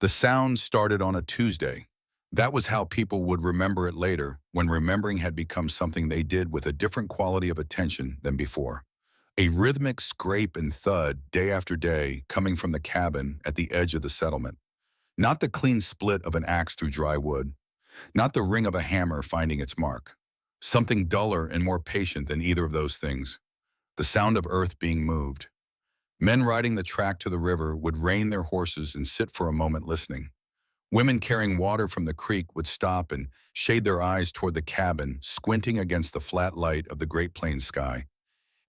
The sound started on a Tuesday. That was how people would remember it later, when remembering had become something they did with a different quality of attention than before. A rhythmic scrape and thud day after day coming from the cabin at the edge of the settlement. Not the clean split of an axe through dry wood, not the ring of a hammer finding its mark. Something duller and more patient than either of those things. The sound of earth being moved. Men riding the track to the river would rein their horses and sit for a moment listening. Women carrying water from the creek would stop and shade their eyes toward the cabin, squinting against the flat light of the Great Plains sky.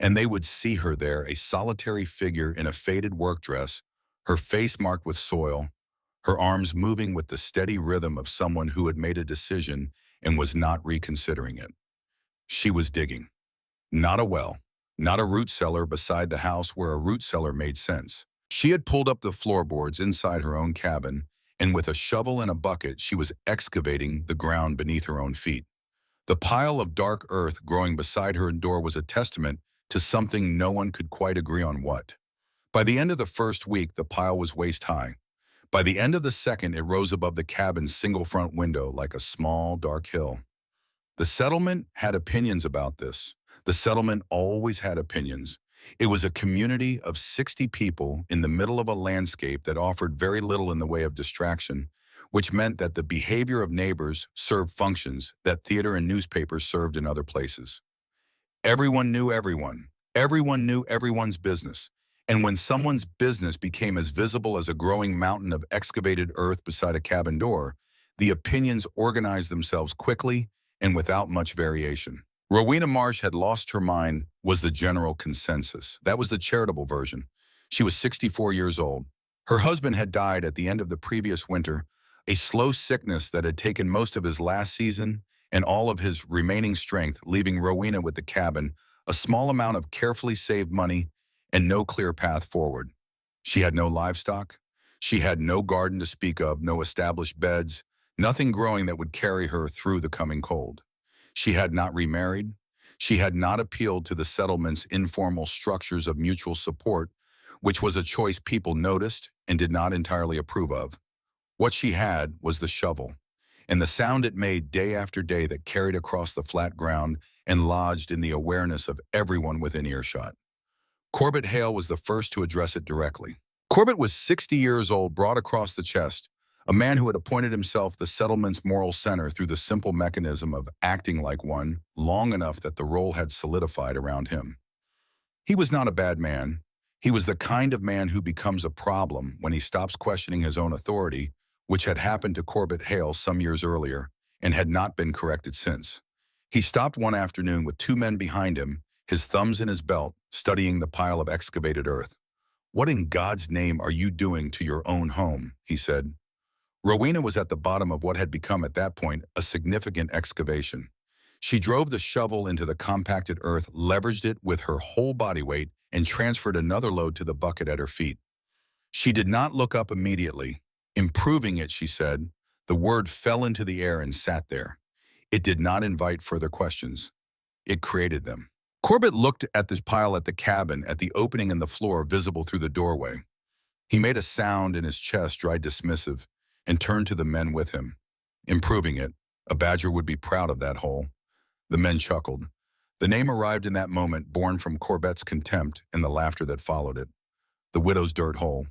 And they would see her there, a solitary figure in a faded work dress, her face marked with soil, her arms moving with the steady rhythm of someone who had made a decision and was not reconsidering it. She was digging. Not a well, not a root cellar beside the house where a root cellar made sense. She had pulled up the floorboards inside her own cabin, and with a shovel and a bucket, she was excavating the ground beneath her own feet. The pile of dark earth growing beside her door was a testament to something no one could quite agree on what. By the end of the first week, the pile was waist-high. By the end of the second, it rose above the cabin's single front window like a small, dark hill. The settlement had opinions about this. The settlement always had opinions. It was a community of 60 people in the middle of a landscape that offered very little in the way of distraction, which meant that the behavior of neighbors served functions that theater and newspapers served in other places. Everyone knew everyone. Everyone knew everyone's business. And when someone's business became as visible as a growing mountain of excavated earth beside a cabin door, the opinions organized themselves quickly and without much variation. Rowena Marsh had lost her mind was the general consensus. That was the charitable version. She was 64 years old. Her husband had died at the end of the previous winter, a slow sickness that had taken most of his last season and all of his remaining strength, leaving Rowena with the cabin, a small amount of carefully saved money, and no clear path forward. She had no livestock. She had no garden to speak of, no established beds, nothing growing that would carry her through the coming cold. She had not remarried. She had not appealed to the settlement's informal structures of mutual support, which was a choice people noticed and did not entirely approve of. What she had was the shovel, and the sound it made day after day that carried across the flat ground and lodged in the awareness of everyone within earshot. Corbett Hale was the first to address it directly. Corbett was 60 years old, broad across the chest, a man who had appointed himself the settlement's moral center through the simple mechanism of acting like one long enough that the role had solidified around him. He was not a bad man. He was the kind of man who becomes a problem when he stops questioning his own authority, which had happened to Corbett Hale some years earlier and had not been corrected since. He stopped one afternoon with two men behind him, his thumbs in his belt, studying the pile of excavated earth. "What in God's name are you doing to your own home?" he said. Rowena was at the bottom of what had become at that point a significant excavation. She drove the shovel into the compacted earth, leveraged it with her whole body weight, and transferred another load to the bucket at her feet. She did not look up immediately. "Improving it," she said. The word fell into the air and sat there. It did not invite further questions. It created them. Corbett looked at this pile at the cabin, at the opening in the floor visible through the doorway. He made a sound in his chest, dry dismissive, and turned to the men with him. "Improving it. A badger would be proud of that hole." The men chuckled. The name arrived in that moment, born from Corbett's contempt and the laughter that followed it. The widow's dirt hole.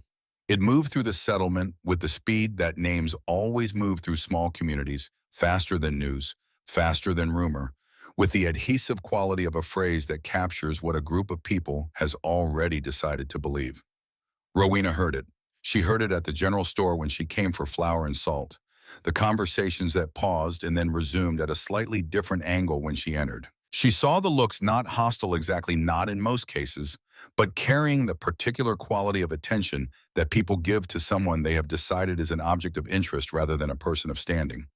It moved through the settlement with the speed that names always move through small communities, faster than news, faster than rumor, with the adhesive quality of a phrase that captures what a group of people has already decided to believe. Rowena heard it. She heard it at the general store when she came for flour and salt, the conversations that paused and then resumed at a slightly different angle when she entered. She saw the looks, not hostile exactly, not in most cases, but carrying the particular quality of attention that people give to someone they have decided is an object of interest rather than a person of standing.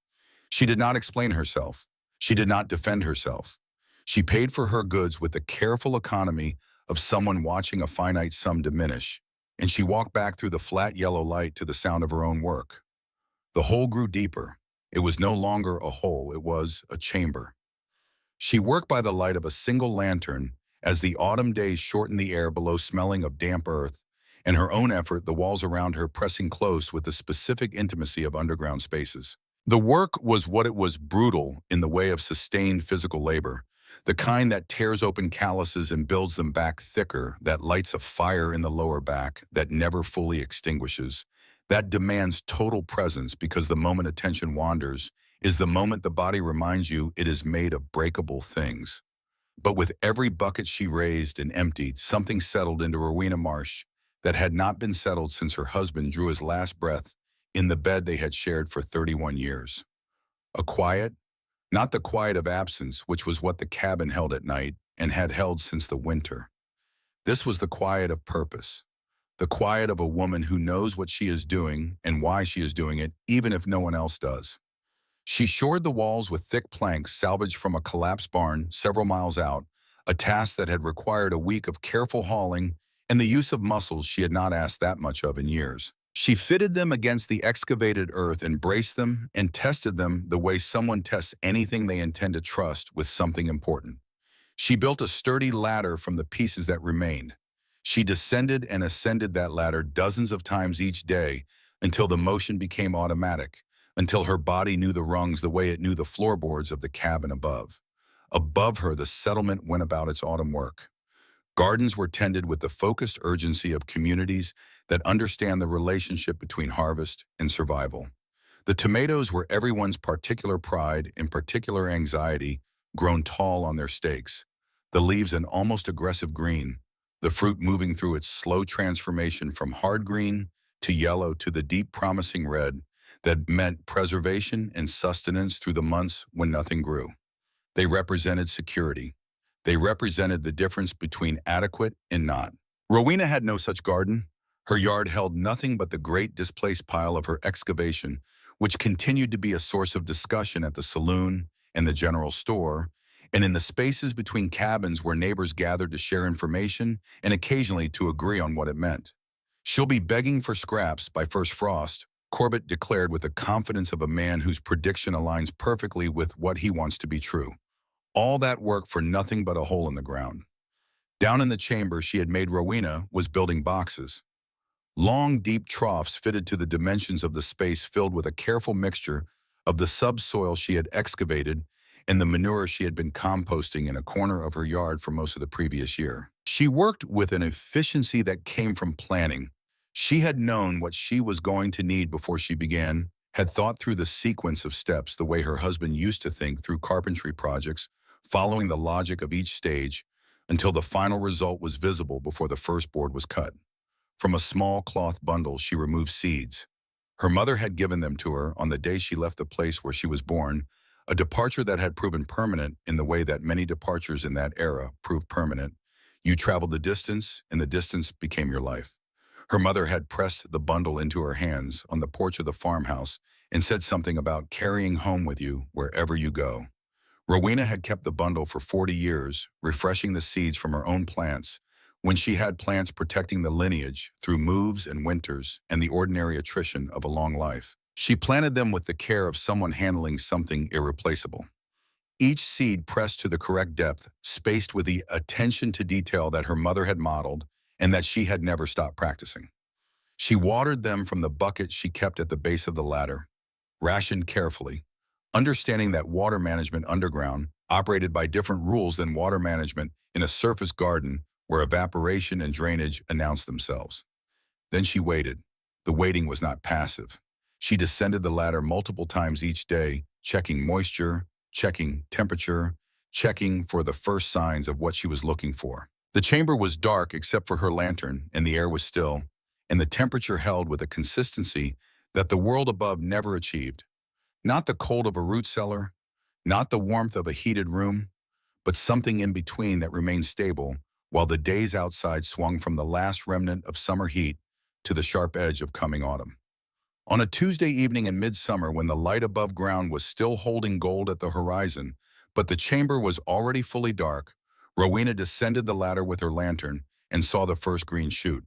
She did not explain herself. She did not defend herself. She paid for her goods with the careful economy of someone watching a finite sum diminish, and she walked back through the flat yellow light to the sound of her own work. The hole grew deeper. It was no longer a hole, it was a chamber. She worked by the light of a single lantern as the autumn days shortened the air below, smelling of damp earth, and her own effort, the walls around her pressing close with the specific intimacy of underground spaces. The work was what it was brutal in the way of sustained physical labor, the kind that tears open calluses and builds them back thicker, that lights a fire in the lower back that never fully extinguishes, that demands total presence because the moment attention wanders is the moment the body reminds you it is made of breakable things. But with every bucket she raised and emptied, something settled into Rowena Marsh that had not been settled since her husband drew his last breath in the bed they had shared for 31 years. A quiet, not the quiet of absence, which was what the cabin held at night and had held since the winter. This was the quiet of purpose, the quiet of a woman who knows what she is doing and why she is doing it, even if no one else does. She shored the walls with thick planks salvaged from a collapsed barn several miles out, a task that had required a week of careful hauling and the use of muscles she had not asked that much of in years. She fitted them against the excavated earth and braced them and tested them the way someone tests anything they intend to trust with something important. She built a sturdy ladder from the pieces that remained. She descended and ascended that ladder dozens of times each day until the motion became automatic, until her body knew the rungs the way it knew the floorboards of the cabin above. Above her, the settlement went about its autumn work. Gardens were tended with the focused urgency of communities that understand the relationship between harvest and survival. The tomatoes were everyone's particular pride and particular anxiety, grown tall on their stakes. The leaves an almost aggressive green, the fruit moving through its slow transformation from hard green to yellow to the deep promising red that meant preservation and sustenance through the months when nothing grew. They represented security. They represented the difference between adequate and not. Rowena had no such garden. Her yard held nothing but the great displaced pile of her excavation, which continued to be a source of discussion at the saloon and the general store, and in the spaces between cabins where neighbors gathered to share information and occasionally to agree on what it meant. "She'll be begging for scraps by first frost," Corbett declared with the confidence of a man whose prediction aligns perfectly with what he wants to be true. All that work for nothing but a hole in the ground. Down in the chamber she had made, Rowena was building boxes. Long, deep troughs fitted to the dimensions of the space, filled with a careful mixture of the subsoil she had excavated and the manure she had been composting in a corner of her yard for most of the previous year. She worked with an efficiency that came from planning. She had known what she was going to need before she began, had thought through the sequence of steps the way her husband used to think through carpentry projects, following the logic of each stage until the final result was visible before the first board was cut. From a small cloth bundle, she removed seeds. Her mother had given them to her on the day she left the place where she was born, a departure that had proven permanent in the way that many departures in that era proved permanent. You traveled the distance, and the distance became your life. Her mother had pressed the bundle into her hands on the porch of the farmhouse and said something about carrying home with you wherever you go. Rowena had kept the bundle for 40 years, refreshing the seeds from her own plants, when she had plants protecting the lineage through moves and winters and the ordinary attrition of a long life. She planted them with the care of someone handling something irreplaceable. Each seed pressed to the correct depth, spaced with the attention to detail that her mother had modeled and that she had never stopped practicing. She watered them from the bucket she kept at the base of the ladder, rationed carefully, understanding that water management underground operated by different rules than water management in a surface garden where evaporation and drainage announced themselves. Then she waited. The waiting was not passive. She descended the ladder multiple times each day, checking moisture, checking temperature, checking for the first signs of what she was looking for. The chamber was dark except for her lantern, and the air was still, and the temperature held with a consistency that the world above never achieved. Not the cold of a root cellar, not the warmth of a heated room, but something in between that remained stable while the days outside swung from the last remnant of summer heat to the sharp edge of coming autumn. On a Tuesday evening in midsummer, when the light above ground was still holding gold at the horizon, but the chamber was already fully dark, Rowena descended the ladder with her lantern and saw the first green shoot.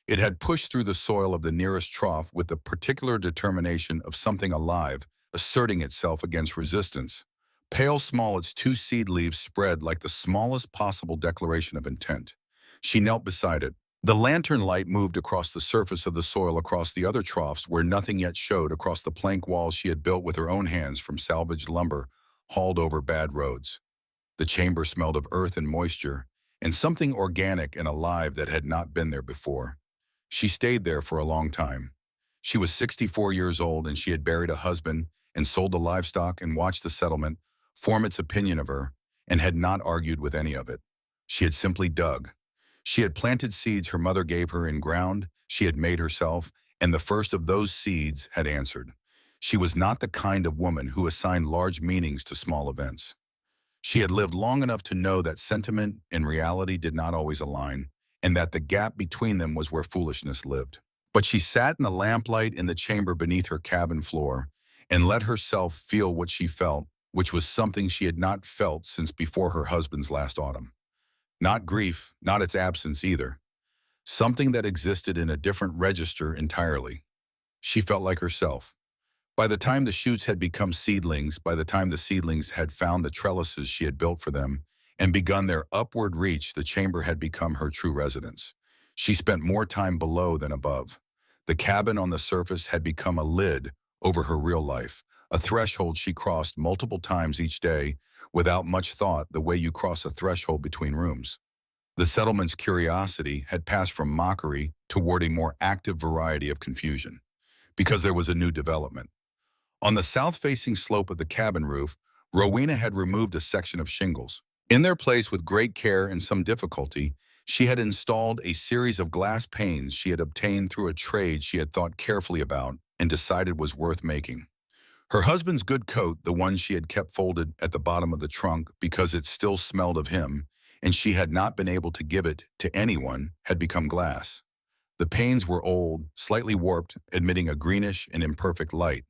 It had pushed through the soil of the nearest trough with the particular determination of something alive, asserting itself against resistance. Pale small, its two seed leaves spread like the smallest possible declaration of intent. She knelt beside it, The lantern light moved across the surface of the soil across the other troughs where nothing yet showed across the plank walls she had built with her own hands from salvaged lumber hauled over bad roads. The chamber smelled of earth and moisture, and something organic and alive that had not been there before. She stayed there for a long time. She was 64 years old and she had buried a husband and sold the livestock and watched the settlement form its opinion of her and had not argued with any of it. She had simply dug. She had planted seeds her mother gave her in ground she had made herself, and the first of those seeds had answered. She was not the kind of woman who assigned large meanings to small events. She had lived long enough to know that sentiment and reality did not always align, and that the gap between them was where foolishness lived. But she sat in the lamplight in the chamber beneath her cabin floor and let herself feel what she felt, which was something she had not felt since before her husband's last autumn. Not grief, not its absence either. Something that existed in a different register entirely. She felt like herself. By the time the shoots had become seedlings, by the time the seedlings had found the trellises she had built for them and begun their upward reach, the chamber had become her true residence. She spent more time below than above. The cabin on the surface had become a lid over her real life, a threshold she crossed multiple times each day without much thought, the way you cross a threshold between rooms. The settlement's curiosity had passed from mockery toward a more active variety of confusion, because there was a new development. On the south-facing slope of the cabin roof, Rowena had removed a section of shingles. In their place, with great care and some difficulty, she had installed a series of glass panes she had obtained through a trade she had thought carefully about and decided was worth making. Her husband's good coat, the one she had kept folded at the bottom of the trunk because it still smelled of him, and she had not been able to give it to anyone, had become glass. The panes were old, slightly warped, admitting a greenish and imperfect light,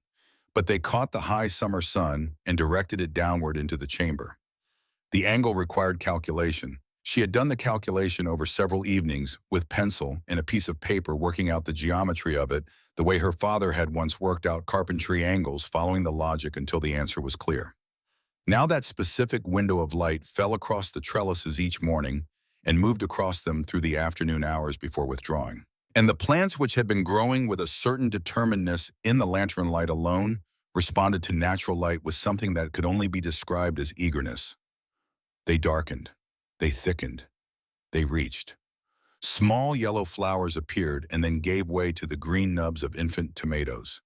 but they caught the high summer sun and directed it downward into the chamber. The angle required calculation. She had done the calculation over several evenings with pencil and a piece of paper, working out the geometry of it the way her father had once worked out carpentry angles, following the logic until the answer was clear. Now that specific window of light fell across the trellises each morning and moved across them through the afternoon hours before withdrawing. And the plants, which had been growing with a certain determinedness in the lantern light alone, responded to natural light with something that could only be described as eagerness. They darkened. They thickened. They reached. Small yellow flowers appeared and then gave way to the green nubs of infant tomatoes.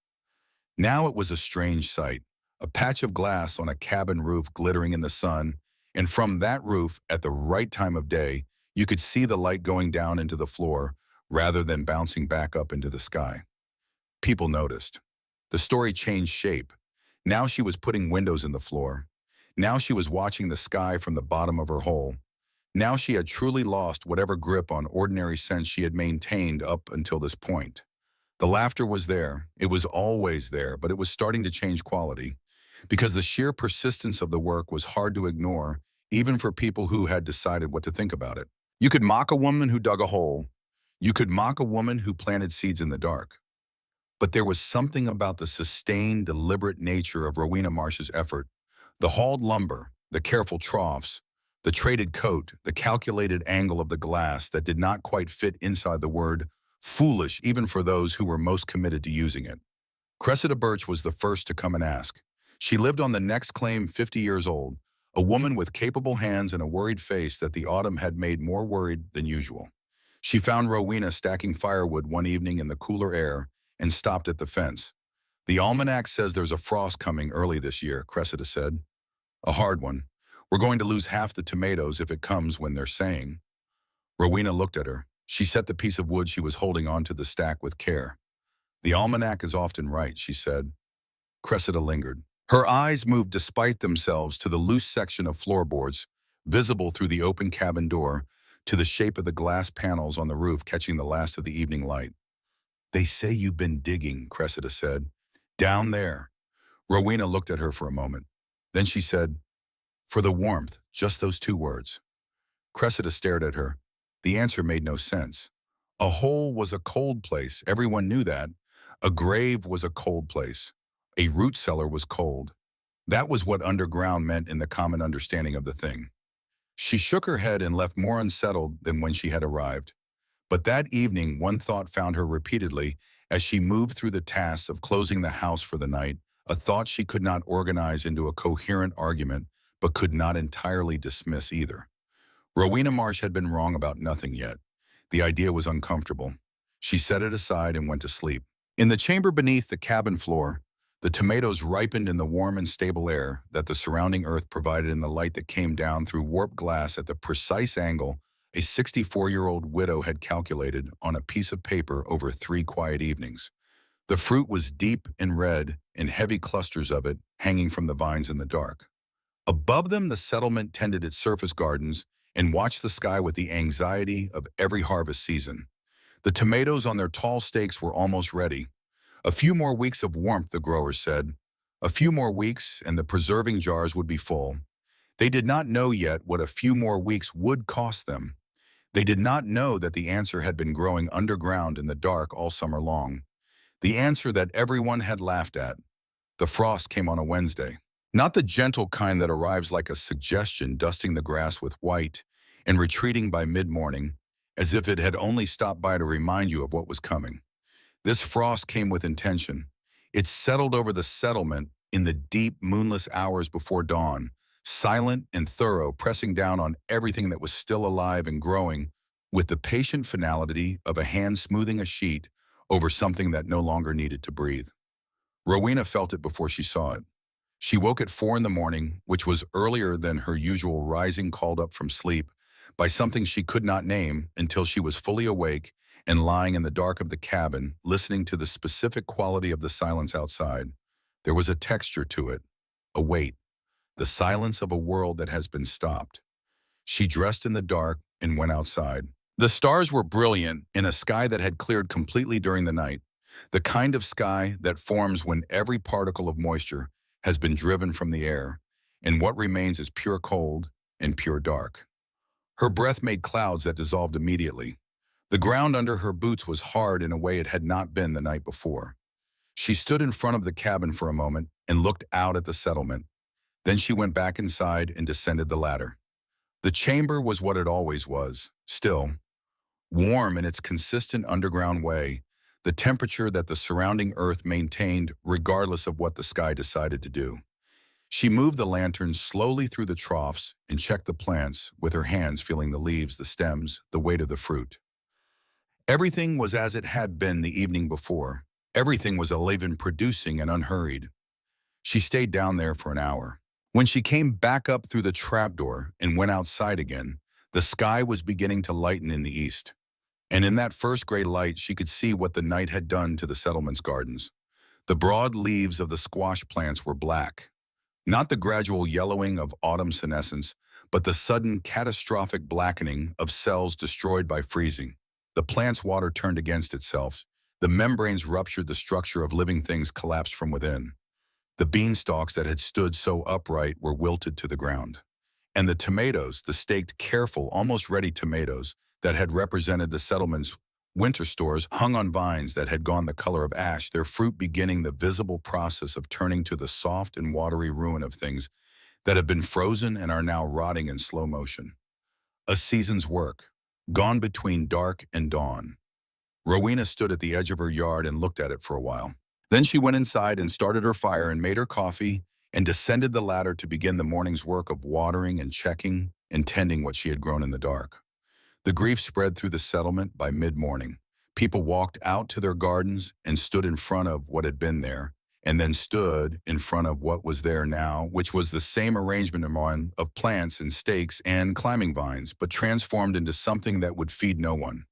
Now it was a strange sight, a patch of glass on a cabin roof glittering in the sun, and from that roof, at the right time of day, you could see the light going down into the floor rather than bouncing back up into the sky. People noticed. The story changed shape. Now she was putting windows in the floor. Now she was watching the sky from the bottom of her hole. Now she had truly lost whatever grip on ordinary sense she had maintained up until this point. The laughter was there. It was always there, but it was starting to change quality, because the sheer persistence of the work was hard to ignore, even for people who had decided what to think about it. You could mock a woman who dug a hole. You could mock a woman who planted seeds in the dark. But there was something about the sustained, deliberate nature of Rowena Marsh's effort. The hauled lumber, the careful troughs, the traded coat, the calculated angle of the glass that did not quite fit inside the word foolish, even for those who were most committed to using it. Cressida Birch was the first to come and ask. She lived on the next claim, 50 years old, a woman with capable hands and a worried face that the autumn had made more worried than usual. She found Rowena stacking firewood one evening in the cooler air and stopped at the fence. "The almanac says there's a frost coming early this year," Cressida said. "A hard one. We're going to lose half the tomatoes if it comes when they're saying." Rowena looked at her. She set the piece of wood she was holding onto the stack with care. "The almanac is often right," she said. Cressida lingered. Her eyes moved despite themselves to the loose section of floorboards, visible through the open cabin door, to the shape of the glass panels on the roof catching the last of the evening light. "They say you've been digging," Cressida said. "Down there." Rowena looked at her for a moment. Then she said, "For the warmth," just those two words. Cressida stared at her. The answer made no sense. A hole was a cold place. Everyone knew that. A grave was a cold place. A root cellar was cold. That was what underground meant in the common understanding of the thing. She shook her head and left more unsettled than when she had arrived. But that evening, one thought found her repeatedly as she moved through the tasks of closing the house for the night, a thought she could not organize into a coherent argument, but could not entirely dismiss either. Rowena Marsh had been wrong about nothing yet. The idea was uncomfortable. She set it aside and went to sleep. In the chamber beneath the cabin floor, the tomatoes ripened in the warm and stable air that the surrounding earth provided in the light that came down through warped glass at the precise angle a 64-year-old widow had calculated on a piece of paper over 3 quiet evenings. The fruit was deep and red, and heavy clusters of it hanging from the vines in the dark. Above them, the settlement tended its surface gardens and watched the sky with the anxiety of every harvest season. The tomatoes on their tall stakes were almost ready. A few more weeks of warmth, the growers said. A few more weeks, and the preserving jars would be full. They did not know yet what a few more weeks would cost them. They did not know that the answer had been growing underground in the dark all summer long. The answer that everyone had laughed at. The frost came on a Wednesday. Not the gentle kind that arrives like a suggestion dusting the grass with white and retreating by mid-morning, as if it had only stopped by to remind you of what was coming. This frost came with intention. It settled over the settlement in the deep, moonless hours before dawn, silent and thorough, pressing down on everything that was still alive and growing with the patient finality of a hand smoothing a sheet over something that no longer needed to breathe. Rowena felt it before she saw it. She woke at 4 in the morning, which was earlier than her usual rising called up from sleep by something she could not name until she was fully awake and lying in the dark of the cabin, listening to the specific quality of the silence outside. There was a texture to it, a weight, the silence of a world that has been stopped. She dressed in the dark and went outside. The stars were brilliant in a sky that had cleared completely during the night, the kind of sky that forms when every particle of moisture has been driven from the air, and what remains is pure cold and pure dark. Her breath made clouds that dissolved immediately. The ground under her boots was hard in a way it had not been the night before. She stood in front of the cabin for a moment and looked out at the settlement. Then she went back inside and descended the ladder. The chamber was what it always was, still, warm in its consistent underground way, the temperature that the surrounding earth maintained regardless of what the sky decided to do. She moved the lantern slowly through the troughs and checked the plants, with her hands feeling the leaves, the stems, the weight of the fruit. Everything was as it had been the evening before. Everything was alive and producing and unhurried. She stayed down there for an hour. When she came back up through the trapdoor and went outside again, the sky was beginning to lighten in the east. And in that first gray light, she could see what the night had done to the settlement's gardens. The broad leaves of the squash plants were black. Not the gradual yellowing of autumn senescence, but the sudden catastrophic blackening of cells destroyed by freezing. The plant's water turned against itself. The membranes ruptured, the structure of living things collapsed from within. The beanstalks that had stood so upright were wilted to the ground. And the tomatoes, the staked, careful, almost ready tomatoes that had represented the settlement's winter stores, hung on vines that had gone the color of ash, their fruit beginning the visible process of turning to the soft and watery ruin of things that have been frozen and are now rotting in slow motion. A season's work, gone between dark and dawn. Rowena stood at the edge of her yard and looked at it for a while. Then she went inside and started her fire and made her coffee and descended the ladder to begin the morning's work of watering and checking and tending what she had grown in the dark. The grief spread through the settlement by mid-morning. People walked out to their gardens and stood in front of what had been there, and then stood in front of what was there now, which was the same arrangement of plants and stakes and climbing vines, but transformed into something that would feed no one.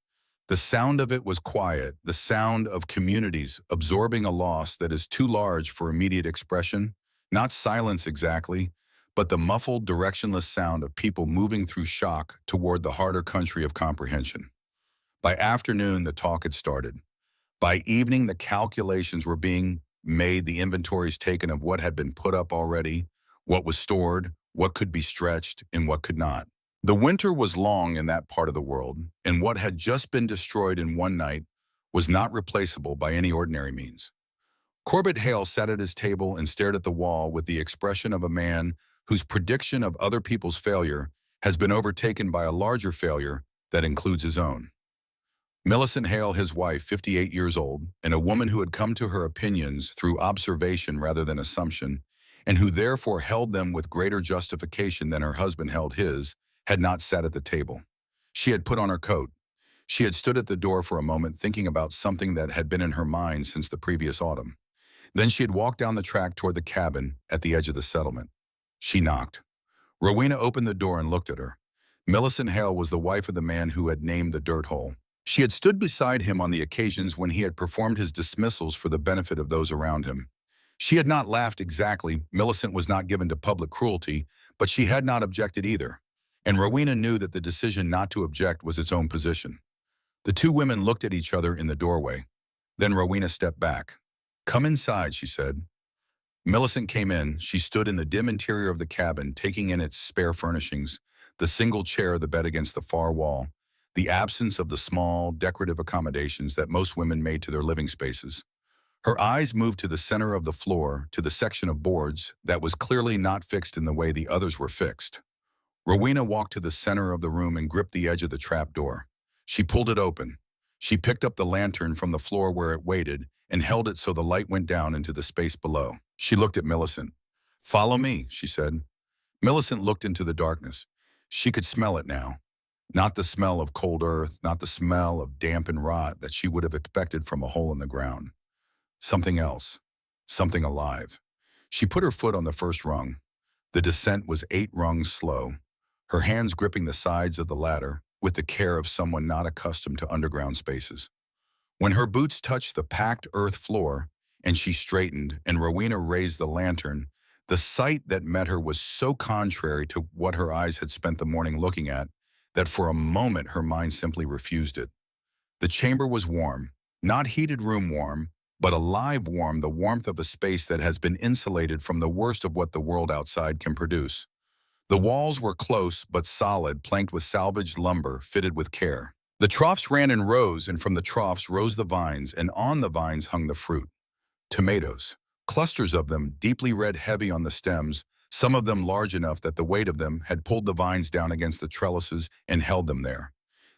The sound of it was quiet, the sound of communities absorbing a loss that is too large for immediate expression, not silence exactly, but the muffled, directionless sound of people moving through shock toward the harder country of comprehension. By afternoon, the talk had started. By evening, the calculations were being made, the inventories taken of what had been put up already, what was stored, what could be stretched, and what could not. The winter was long in that part of the world, and what had just been destroyed in one night was not replaceable by any ordinary means. Corbett Hale sat at his table and stared at the wall with the expression of a man whose prediction of other people's failure has been overtaken by a larger failure that includes his own. Millicent Hale, his wife, 58 years old, and a woman who had come to her opinions through observation rather than assumption, and who therefore held them with greater justification than her husband held his, had not sat at the table. She had put on her coat. She had stood at the door for a moment thinking about something that had been in her mind since the previous autumn. Then she had walked down the track toward the cabin at the edge of the settlement. She knocked. Rowena opened the door and looked at her. Millicent Hale was the wife of the man who had named the dirt hole. She had stood beside him on the occasions when he had performed his dismissals for the benefit of those around him. She had not laughed exactly. Millicent was not given to public cruelty, but she had not objected either. And Rowena knew that the decision not to object was its own position. The two women looked at each other in the doorway. Then Rowena stepped back. "Come inside," she said. Millicent came in. She stood in the dim interior of the cabin, taking in its spare furnishings, the single chair, the bed against the far wall, the absence of the small, decorative accommodations that most women made to their living spaces. Her eyes moved to the center of the floor, to the section of boards that was clearly not fixed in the way the others were fixed. Rowena walked to the center of the room and gripped the edge of the trap door. She pulled it open. She picked up the lantern from the floor where it waited and held it so the light went down into the space below. She looked at Millicent. "Follow me," she said. Millicent looked into the darkness. She could smell it now. Not the smell of cold earth, not the smell of damp and rot that she would have expected from a hole in the ground. Something else. Something alive. She put her foot on the first rung. The descent was 8 rungs slow, her hands gripping the sides of the ladder with the care of someone not accustomed to underground spaces. When her boots touched the packed earth floor and she straightened and Rowena raised the lantern, the sight that met her was so contrary to what her eyes had spent the morning looking at that for a moment her mind simply refused it. The chamber was warm, not heated room warm, but alive warm, the warmth of a space that has been insulated from the worst of what the world outside can produce. The walls were close but solid, planked with salvaged lumber, fitted with care. The troughs ran in rows, and from the troughs rose the vines, and on the vines hung the fruit. Tomatoes, clusters of them, deeply red, heavy on the stems, some of them large enough that the weight of them had pulled the vines down against the trellises and held them there.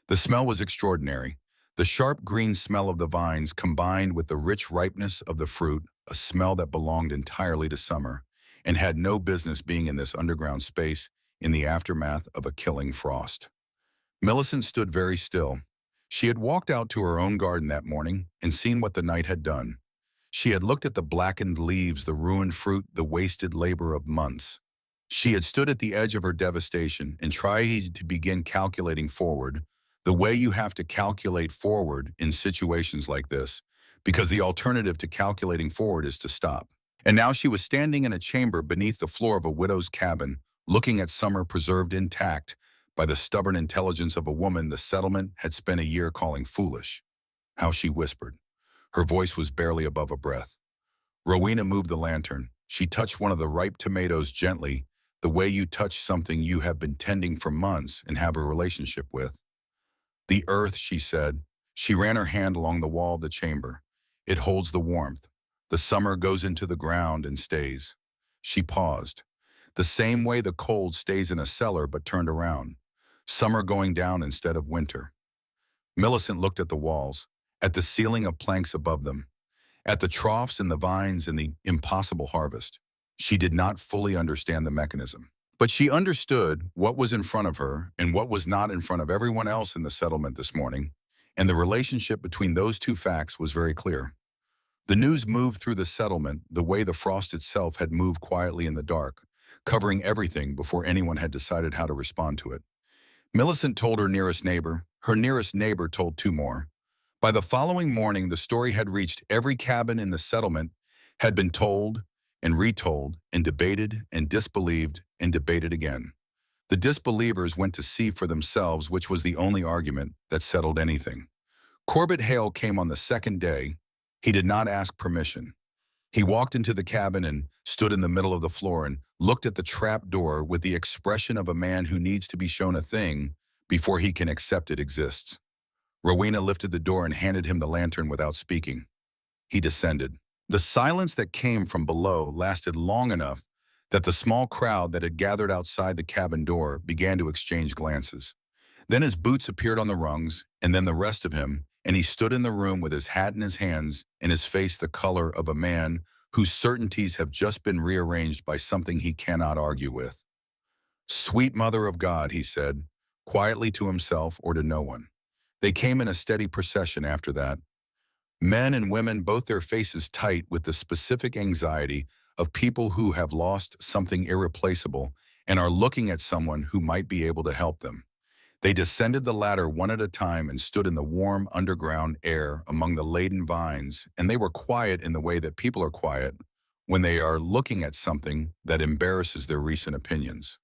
The smell was extraordinary. The sharp green smell of the vines combined with the rich ripeness of the fruit, a smell that belonged entirely to summer and had no business being in this underground space in the aftermath of a killing frost. Millicent stood very still. She had walked out to her own garden that morning and seen what the night had done. She had looked at the blackened leaves, the ruined fruit, the wasted labor of months. She had stood at the edge of her devastation and tried to begin calculating forward, the way you have to calculate forward in situations like this, because the alternative to calculating forward is to stop. And now she was standing in a chamber beneath the floor of a widow's cabin, looking at summer preserved intact by the stubborn intelligence of a woman the settlement had spent a year calling foolish. How she whispered. Her voice was barely above a breath. Rowena moved the lantern. She touched one of the ripe tomatoes gently, the way you touch something you have been tending for months and have a relationship with. "The earth," she said. She ran her hand along the wall of the chamber. "It holds the warmth. The summer goes into the ground and stays." She paused. "The same way the cold stays in a cellar but turned around. Summer going down instead of winter." Millicent looked at the walls, at the ceiling of planks above them, at the troughs and the vines and the impossible harvest. She did not fully understand the mechanism. But she understood what was in front of her and what was not in front of everyone else in the settlement this morning, and the relationship between those two facts was very clear. The news moved through the settlement the way the frost itself had moved quietly in the dark, covering everything before anyone had decided how to respond to it. Millicent told her nearest neighbor told 2 more. By the following morning, the story had reached every cabin in the settlement, had been told and retold and debated and disbelieved and debated again. The disbelievers went to see for themselves, which was the only argument that settled anything. Corbett Hale came on the second day. He did not ask permission. He walked into the cabin and stood in the middle of the floor and looked at the trap door with the expression of a man who needs to be shown a thing before he can accept it exists. Rowena lifted the door and handed him the lantern without speaking. He descended. The silence that came from below lasted long enough that the small crowd that had gathered outside the cabin door began to exchange glances. Then his boots appeared on the rungs, and then the rest of him, and he stood in the room with his hat in his hands and his face the color of a man whose certainties have just been rearranged by something he cannot argue with. "Sweet Mother of God," he said, quietly to himself or to no one. They came in a steady procession after that. Men and women, both their faces tight with the specific anxiety of people who have lost something irreplaceable and are looking at someone who might be able to help them. They descended the ladder one at a time and stood in the warm underground air among the laden vines, and they were quiet in the way that people are quiet when they are looking at something that embarrasses their recent opinions.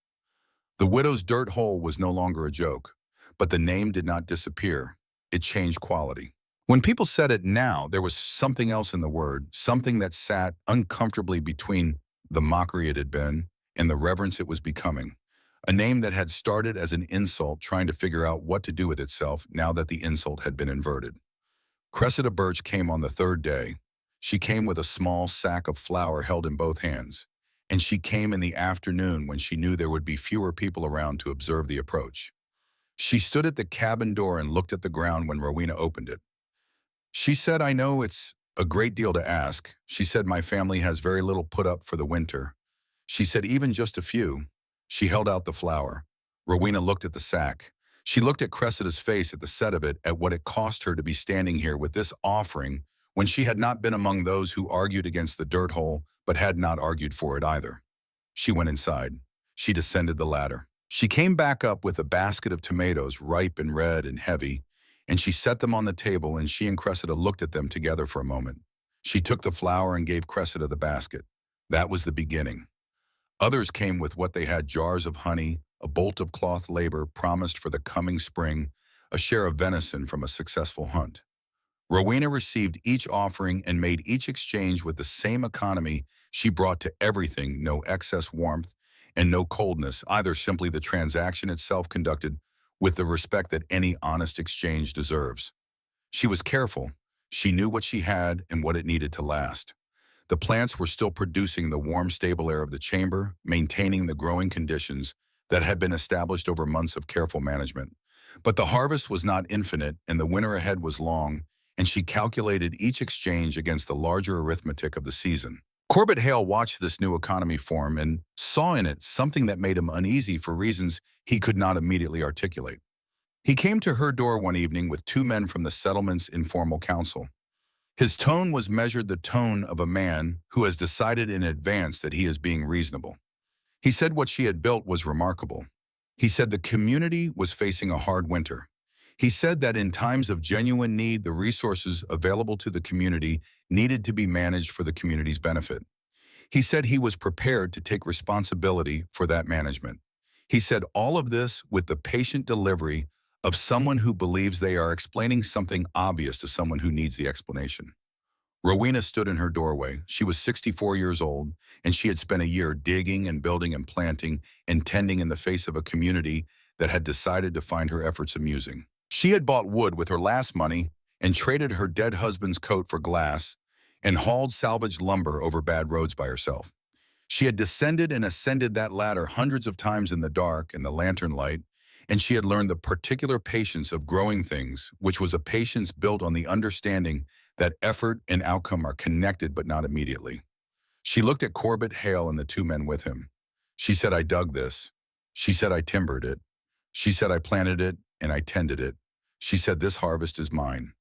The widow's dirt hole was no longer a joke, but the name did not disappear. It changed quality. When people said it now, there was something else in the word, something that sat uncomfortably between the mockery it had been and the reverence it was becoming. A name that had started as an insult trying to figure out what to do with itself now that the insult had been inverted. Cressida Birch came on the third day. She came with a small sack of flour held in both hands, and she came in the afternoon when she knew there would be fewer people around to observe the approach. She stood at the cabin door and looked at the ground when Rowena opened it. She said, "I know it's a great deal to ask." She said, "My family has very little put up for the winter." She said, "Even just a few." She held out the flour. Rowena looked at the sack. She looked at Cressida's face at the set of it, at what it cost her to be standing here with this offering when she had not been among those who argued against the dirt hole, but had not argued for it either. She went inside. She descended the ladder. She came back up with a basket of tomatoes, ripe and red and heavy, and she set them on the table, and she and Cressida looked at them together for a moment. She took the flour and gave Cressida the basket. That was the beginning. Others came with what they had: jars of honey, a bolt of cloth labor promised for the coming spring, a share of venison from a successful hunt. Rowena received each offering and made each exchange with the same economy she brought to everything: no excess warmth and no coldness, either. Simply the transaction itself conducted with the respect that any honest exchange deserves. She was careful. She knew what she had and what it needed to last. The plants were still producing the warm, stable air of the chamber, maintaining the growing conditions that had been established over months of careful management. But the harvest was not infinite, and the winter ahead was long, and she calculated each exchange against the larger arithmetic of the season. Corbett Hale watched this new economy form and saw in it something that made him uneasy for reasons he could not immediately articulate. He came to her door one evening with two men from the settlement's informal council. His tone was measured, the tone of a man who has decided in advance that he is being reasonable. He said what she had built was remarkable. He said the community was facing a hard winter. He said that in times of genuine need, the resources available to the community needed to be managed for the community's benefit. He said he was prepared to take responsibility for that management. He said all of this with the patient delivery of someone who believes they are explaining something obvious to someone who needs the explanation. Rowena stood in her doorway. She was 64 years old, and she had spent a year digging and building and planting and tending in the face of a community that had decided to find her efforts amusing. She had bought wood with her last money and traded her dead husband's coat for glass and hauled salvaged lumber over bad roads by herself. She had descended and ascended that ladder hundreds of times in the dark and the lantern light, and she had learned the particular patience of growing things, which was a patience built on the understanding that effort and outcome are connected but not immediately. She looked at Corbett Hale and the two men with him. She said, "I dug this." She said, "I timbered it." She said, "I planted it and I tended it." She said, "This harvest is mine."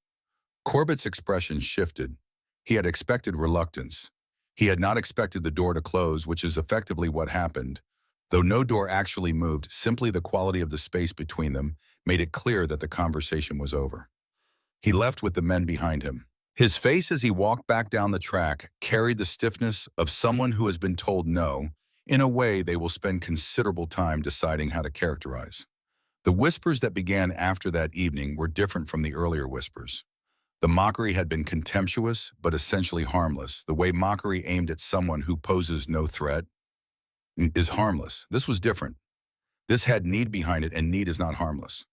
Corbett's expression shifted. He had expected reluctance. He had not expected the door to close, which is effectively what happened. Though no door actually moved, simply the quality of the space between them made it clear that the conversation was over. He left with the men behind him. His face as he walked back down the track carried the stiffness of someone who has been told no, in a way they will spend considerable time deciding how to characterize. The whispers that began after that evening were different from the earlier whispers. The mockery had been contemptuous, but essentially harmless. The way mockery aimed at someone who poses no threat is harmless. This was different. This had need behind it, and need is not harmless.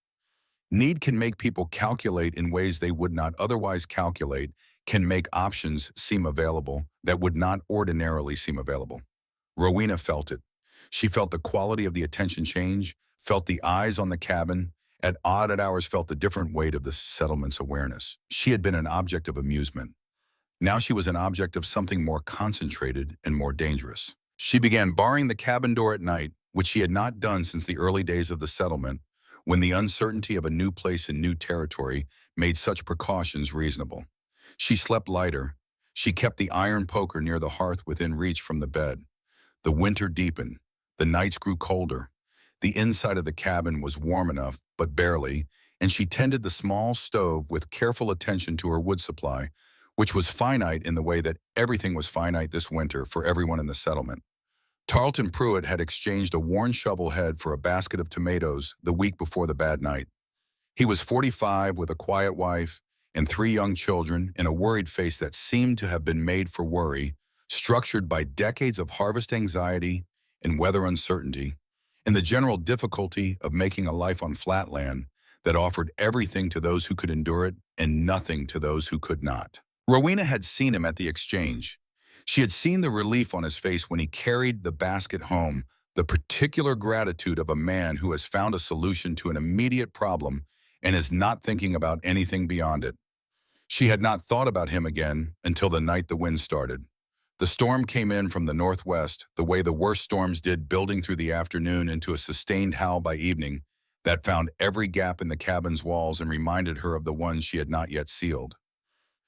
Need can make people calculate in ways they would not otherwise calculate, can make options seem available that would not ordinarily seem available. Rowena felt it. She felt the quality of the attention change, felt the eyes on the cabin at odd hours felt the different weight of the settlement's awareness. She had been an object of amusement. Now she was an object of something more concentrated and more dangerous. She began barring the cabin door at night, which she had not done since the early days of the settlement, when the uncertainty of a new place in new territory made such precautions reasonable. She slept lighter. She kept the iron poker near the hearth within reach from the bed. The winter deepened. The nights grew colder. The inside of the cabin was warm enough, but barely, and she tended the small stove with careful attention to her wood supply, which was finite in the way that everything was finite this winter for everyone in the settlement. Tarleton Pruitt had exchanged a worn shovel head for a basket of tomatoes the week before the bad night. He was 45 with a quiet wife and 3 young children and a worried face that seemed to have been made for worry, structured by decades of harvest anxiety and weather uncertainty, and the general difficulty of making a life on flat land that offered everything to those who could endure it and nothing to those who could not. Rowena had seen him at the exchange. She had seen the relief on his face when he carried the basket home, the particular gratitude of a man who has found a solution to an immediate problem and is not thinking about anything beyond it. She had not thought about him again until the night the wind started. The storm came in from the northwest, the way the worst storms did, building through the afternoon into a sustained howl by evening that found every gap in the cabin's walls and reminded her of the ones she had not yet sealed.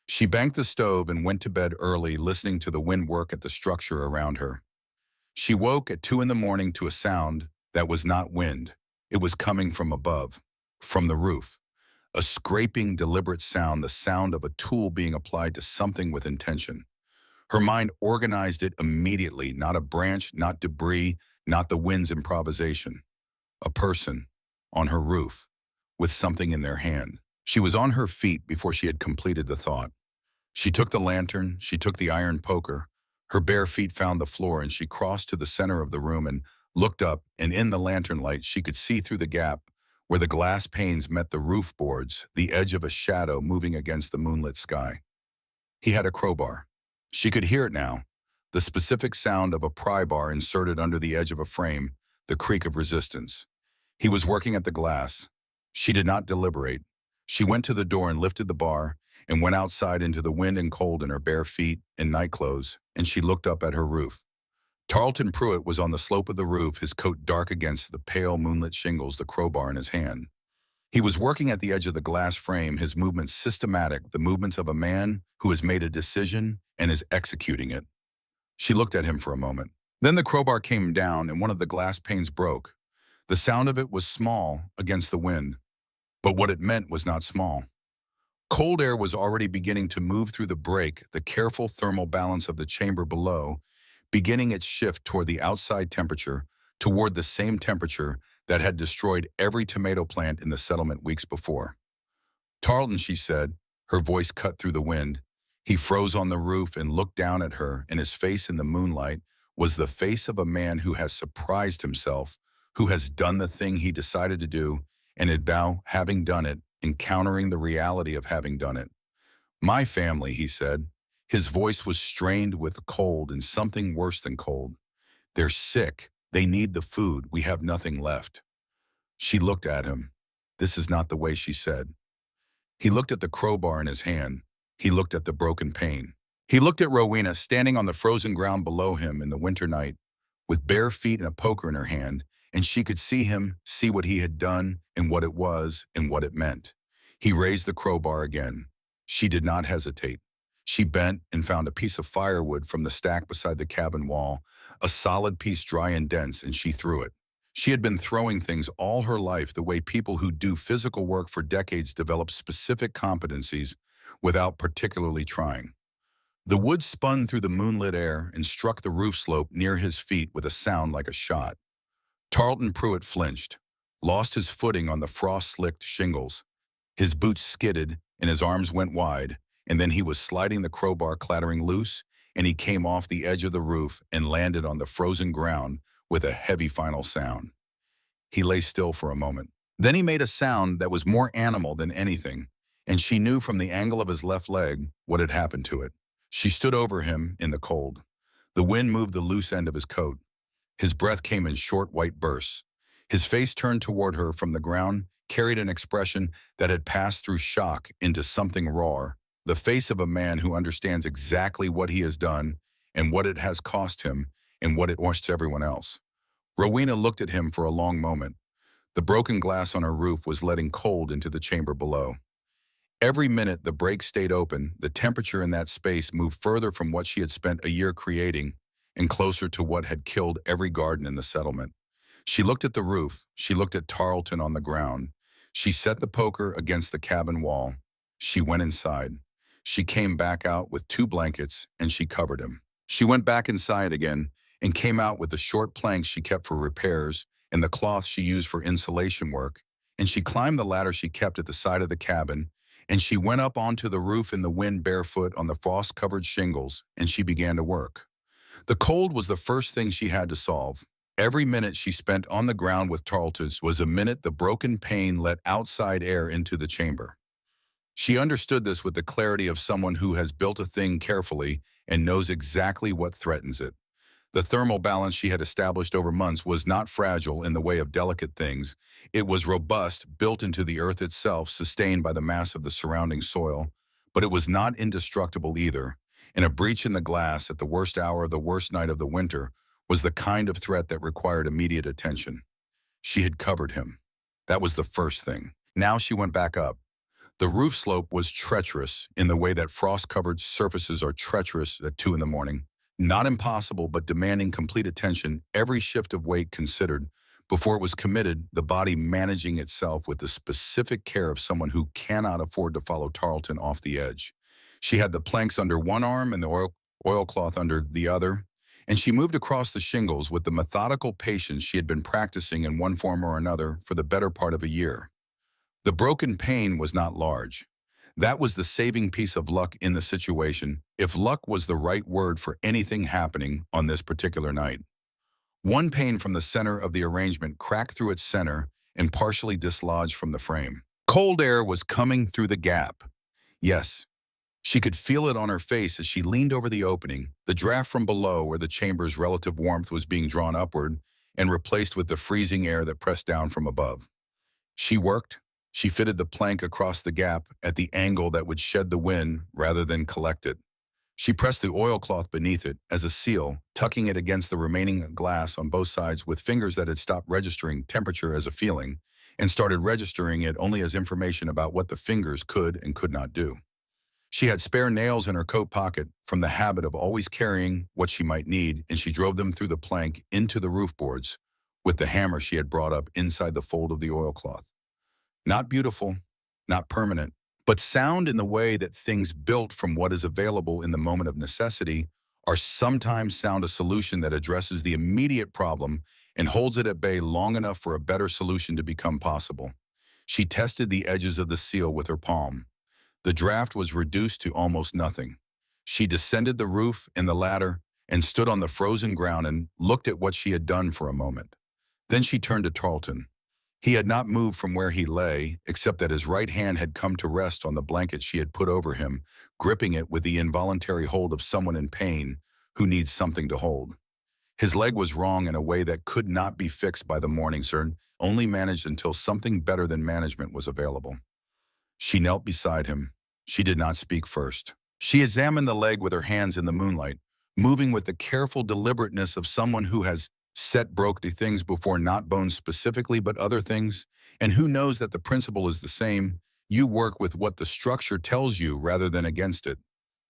She banked the stove and went to bed early, listening to the wind work at the structure around her. She woke at 2 in the morning to a sound that was not wind. It was coming from above, from the roof. A scraping, deliberate sound, the sound of a tool being applied to something with intention. Her mind organized it immediately, not a branch, not debris, not the wind's improvisation. A person, on her roof, with something in their hand. She was on her feet before she had completed the thought. She took the lantern, she took the iron poker. Her bare feet found the floor, and she crossed to the center of the room and looked up, and in the lantern light she could see through the gap where the glass panes met the roof boards, the edge of a shadow moving against the moonlit sky. He had a crowbar. She could hear it now, the specific sound of a pry bar inserted under the edge of a frame, the creak of resistance. He was working at the glass. She did not deliberate. She went to the door and lifted the bar and went outside into the wind and cold in her bare feet and night clothes, and she looked up at her roof. Tarleton Pruitt was on the slope of the roof, his coat dark against the pale moonlit shingles, the crowbar in his hand. He was working at the edge of the glass frame, his movements systematic, the movements of a man who has made a decision and is executing it. She looked at him for a moment. Then the crowbar came down and one of the glass panes broke. The sound of it was small against the wind, but what it meant was not small. Cold air was already beginning to move through the break, the careful thermal balance of the chamber below, beginning its shift toward the outside temperature, toward the same temperature that had destroyed every tomato plant in the settlement weeks before. Tarleton, she said, her voice cut through the wind. He froze on the roof and looked down at her, and his face in the moonlight was the face of a man who has surprised himself, who has done the thing he decided to do, and had now, having done it, encountering the reality of having done it. My family, he said. His voice was strained with cold and something worse than cold. They're sick. They need the food. We have nothing left. She looked at him. This is not the way, she said. He looked at the crowbar in his hand. He looked at the broken pane. He looked at Rowena standing on the frozen ground below him in the winter night, with bare feet and a poker in her hand, and she could see him, see what he had done and what it was and what it meant. He raised the crowbar again. She did not hesitate. She bent and found a piece of firewood from the stack beside the cabin wall, a solid piece dry and dense, and she threw it. She had been throwing things all her life the way people who do physical work for decades develop specific competencies without particularly trying. The wood spun through the moonlit air and struck the roof slope near his feet with a sound like a shot. Tarleton Pruitt flinched, lost his footing on the frost-slicked shingles. His boots skidded and his arms went wide, and then he was sliding the crowbar clattering loose, and he came off the edge of the roof and landed on the frozen ground with a heavy final sound. He lay still for a moment. Then he made a sound that was more animal than anything, and she knew from the angle of his left leg what had happened to it. She stood over him in the cold. The wind moved the loose end of his coat. His breath came in short white bursts. His face turned toward her from the ground carried an expression that had passed through shock into something raw, the face of a man who understands exactly what he has done and what it has cost him and what it costs everyone else. Rowena looked at him for a long moment. The broken glass on her roof was letting cold into the chamber below. Every minute the break stayed open, the temperature in that space moved further from what she had spent a year creating and closer to what had killed every garden in the settlement. She looked at the roof. She looked at Tarleton on the ground. She set the poker against the cabin wall. She went inside. She came back out with 2 blankets and she covered him. She went back inside again and came out with the short planks she kept for repairs and the cloth she used for insulation work, and she climbed the ladder she kept at the side of the cabin, and she went up onto the roof in the wind barefoot on the frost-covered shingles, and she began to work. The cold was the first thing she had to solve. Every minute she spent on the ground with Tarleton's was a minute the broken pane let outside air into the chamber. She understood this with the clarity of someone who has built a thing carefully and knows exactly what threatens it. The thermal balance she had established over months was not fragile in the way of delicate things. It was robust, built into the earth itself, sustained by the mass of the surrounding soil. But it was not indestructible either, and a breach in the glass at the worst hour of the worst night of the winter was the kind of threat that required immediate attention. She had covered him. That was the first thing. Now she went back up. The roof slope was treacherous in the way that frost-covered surfaces are treacherous at 2 in the morning. Not impossible, but demanding complete attention, every shift of weight considered. Before it was committed, the body managing itself with the specific care of someone who cannot afford to follow Tarleton off the edge. She had the planks under one arm and the oilcloth under the other, and she moved across the shingles with the methodical patience she had been practicing in one form or another for the better part of a year. The broken pane was not large. That was the saving piece of luck in the situation, if luck was the right word for anything happening on this particular night. One pane from the center of the arrangement cracked through its center and partially dislodged from the frame. Cold air was coming through the gap. Yes, she could feel it on her face as she leaned over the opening, the draft from below where the chamber's relative warmth was being drawn upward and replaced with the freezing air that pressed down from above. She worked. She fitted the plank across the gap at the angle that would shed the wind rather than collect it. She pressed the oilcloth beneath it as a seal, tucking it against the remaining glass on both sides with fingers that had stopped registering temperature as a feeling and started registering it only as information about what the fingers could and could not do. She had spare nails in her coat pocket from the habit of always carrying what she might need, and she drove them through the plank into the roof boards with the hammer she had brought up inside the fold of the oilcloth. Not beautiful, not permanent, but sound in the way that things built from what is available in the moment of necessity are sometimes sound a solution that addresses the immediate problem and holds it at bay long enough for a better solution to become possible. She tested the edges of the seal with her palm. The draft was reduced to almost nothing. She descended the roof and the ladder and stood on the frozen ground and looked at what she had done for a moment. Then she turned to Tarleton. He had not moved from where he lay, except that his right hand had come to rest on the blanket she had put over him, gripping it with the involuntary hold of someone in pain who needs something to hold. His leg was wrong in a way that could not be fixed by the morning sun, only managed until something better than management was available. She knelt beside him. She did not speak first. She examined the leg with her hands in the moonlight, moving with the careful deliberateness of someone who has set broken things before, not bones specifically, but other things, and who knows that the principle is the same. You work with what the structure tells you rather than against it.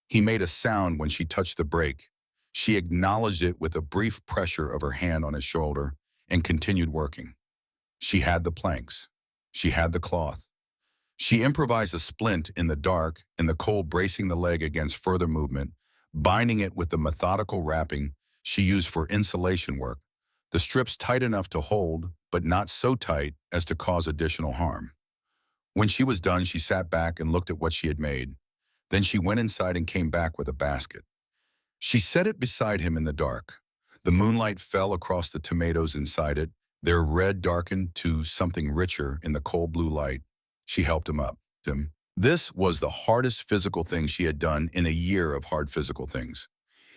He made a sound when she touched the brake. She acknowledged it with a brief pressure of her hand on his shoulder and continued working. She had the planks. She had the cloth. She improvised a splint in the dark and the cold, bracing the leg against further movement, binding it with the methodical wrapping she used for insulation work, the strips tight enough to hold, but not so tight as to cause additional harm. When she was done, she sat back and looked at what she had made. Then she went inside and came back with a basket. She set it beside him in the dark. The moonlight fell across the tomatoes inside it, their red darkened to something richer in the cold blue light. She helped him up. This was the hardest physical thing she had done in a year of hard physical things.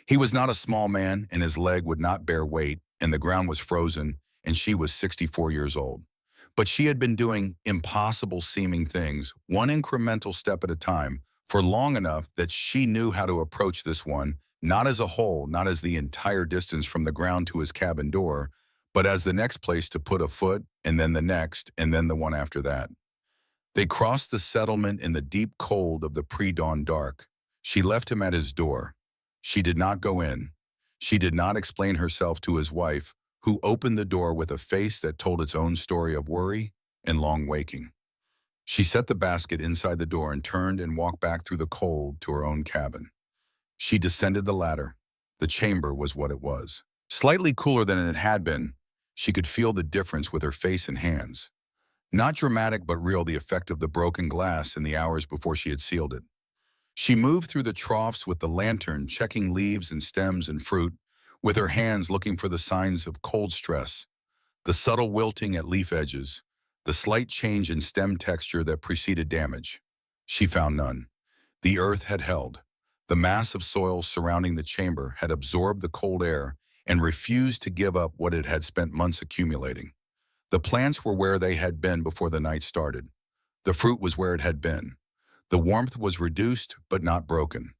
He was not a small man, and his leg would not bear weight, and the ground was frozen, and she was 64 years old. But she had been doing impossible-seeming things, one incremental step at a time, for long enough that she knew how to approach this one, not as a whole, not as the entire distance from the ground to his cabin door, but as the next place to put a foot, and then the next, and then the one after that. They crossed the settlement in the deep cold of the pre-dawn dark. She left him at his door. She did not go in. She did not explain herself to his wife, who opened the door with a face that told its own story of worry and long waking. She set the basket inside the door and turned and walked back through the cold to her own cabin. She descended the ladder. The chamber was what it was. Slightly cooler than it had been, she could feel the difference with her face and hands. Not dramatic but real, the effect of the broken glass in the hours before she had sealed it. She moved through the troughs with the lantern, checking leaves and stems and fruit, with her hands looking for the signs of cold stress, the subtle wilting at leaf edges, the slight change in stem texture that preceded damage. She found none. The earth had held. The mass of soil surrounding the chamber had absorbed the cold air and refused to give up what it had spent months accumulating. The plants were where they had been before the night started. The fruit was where it had been. The warmth was reduced but not broken.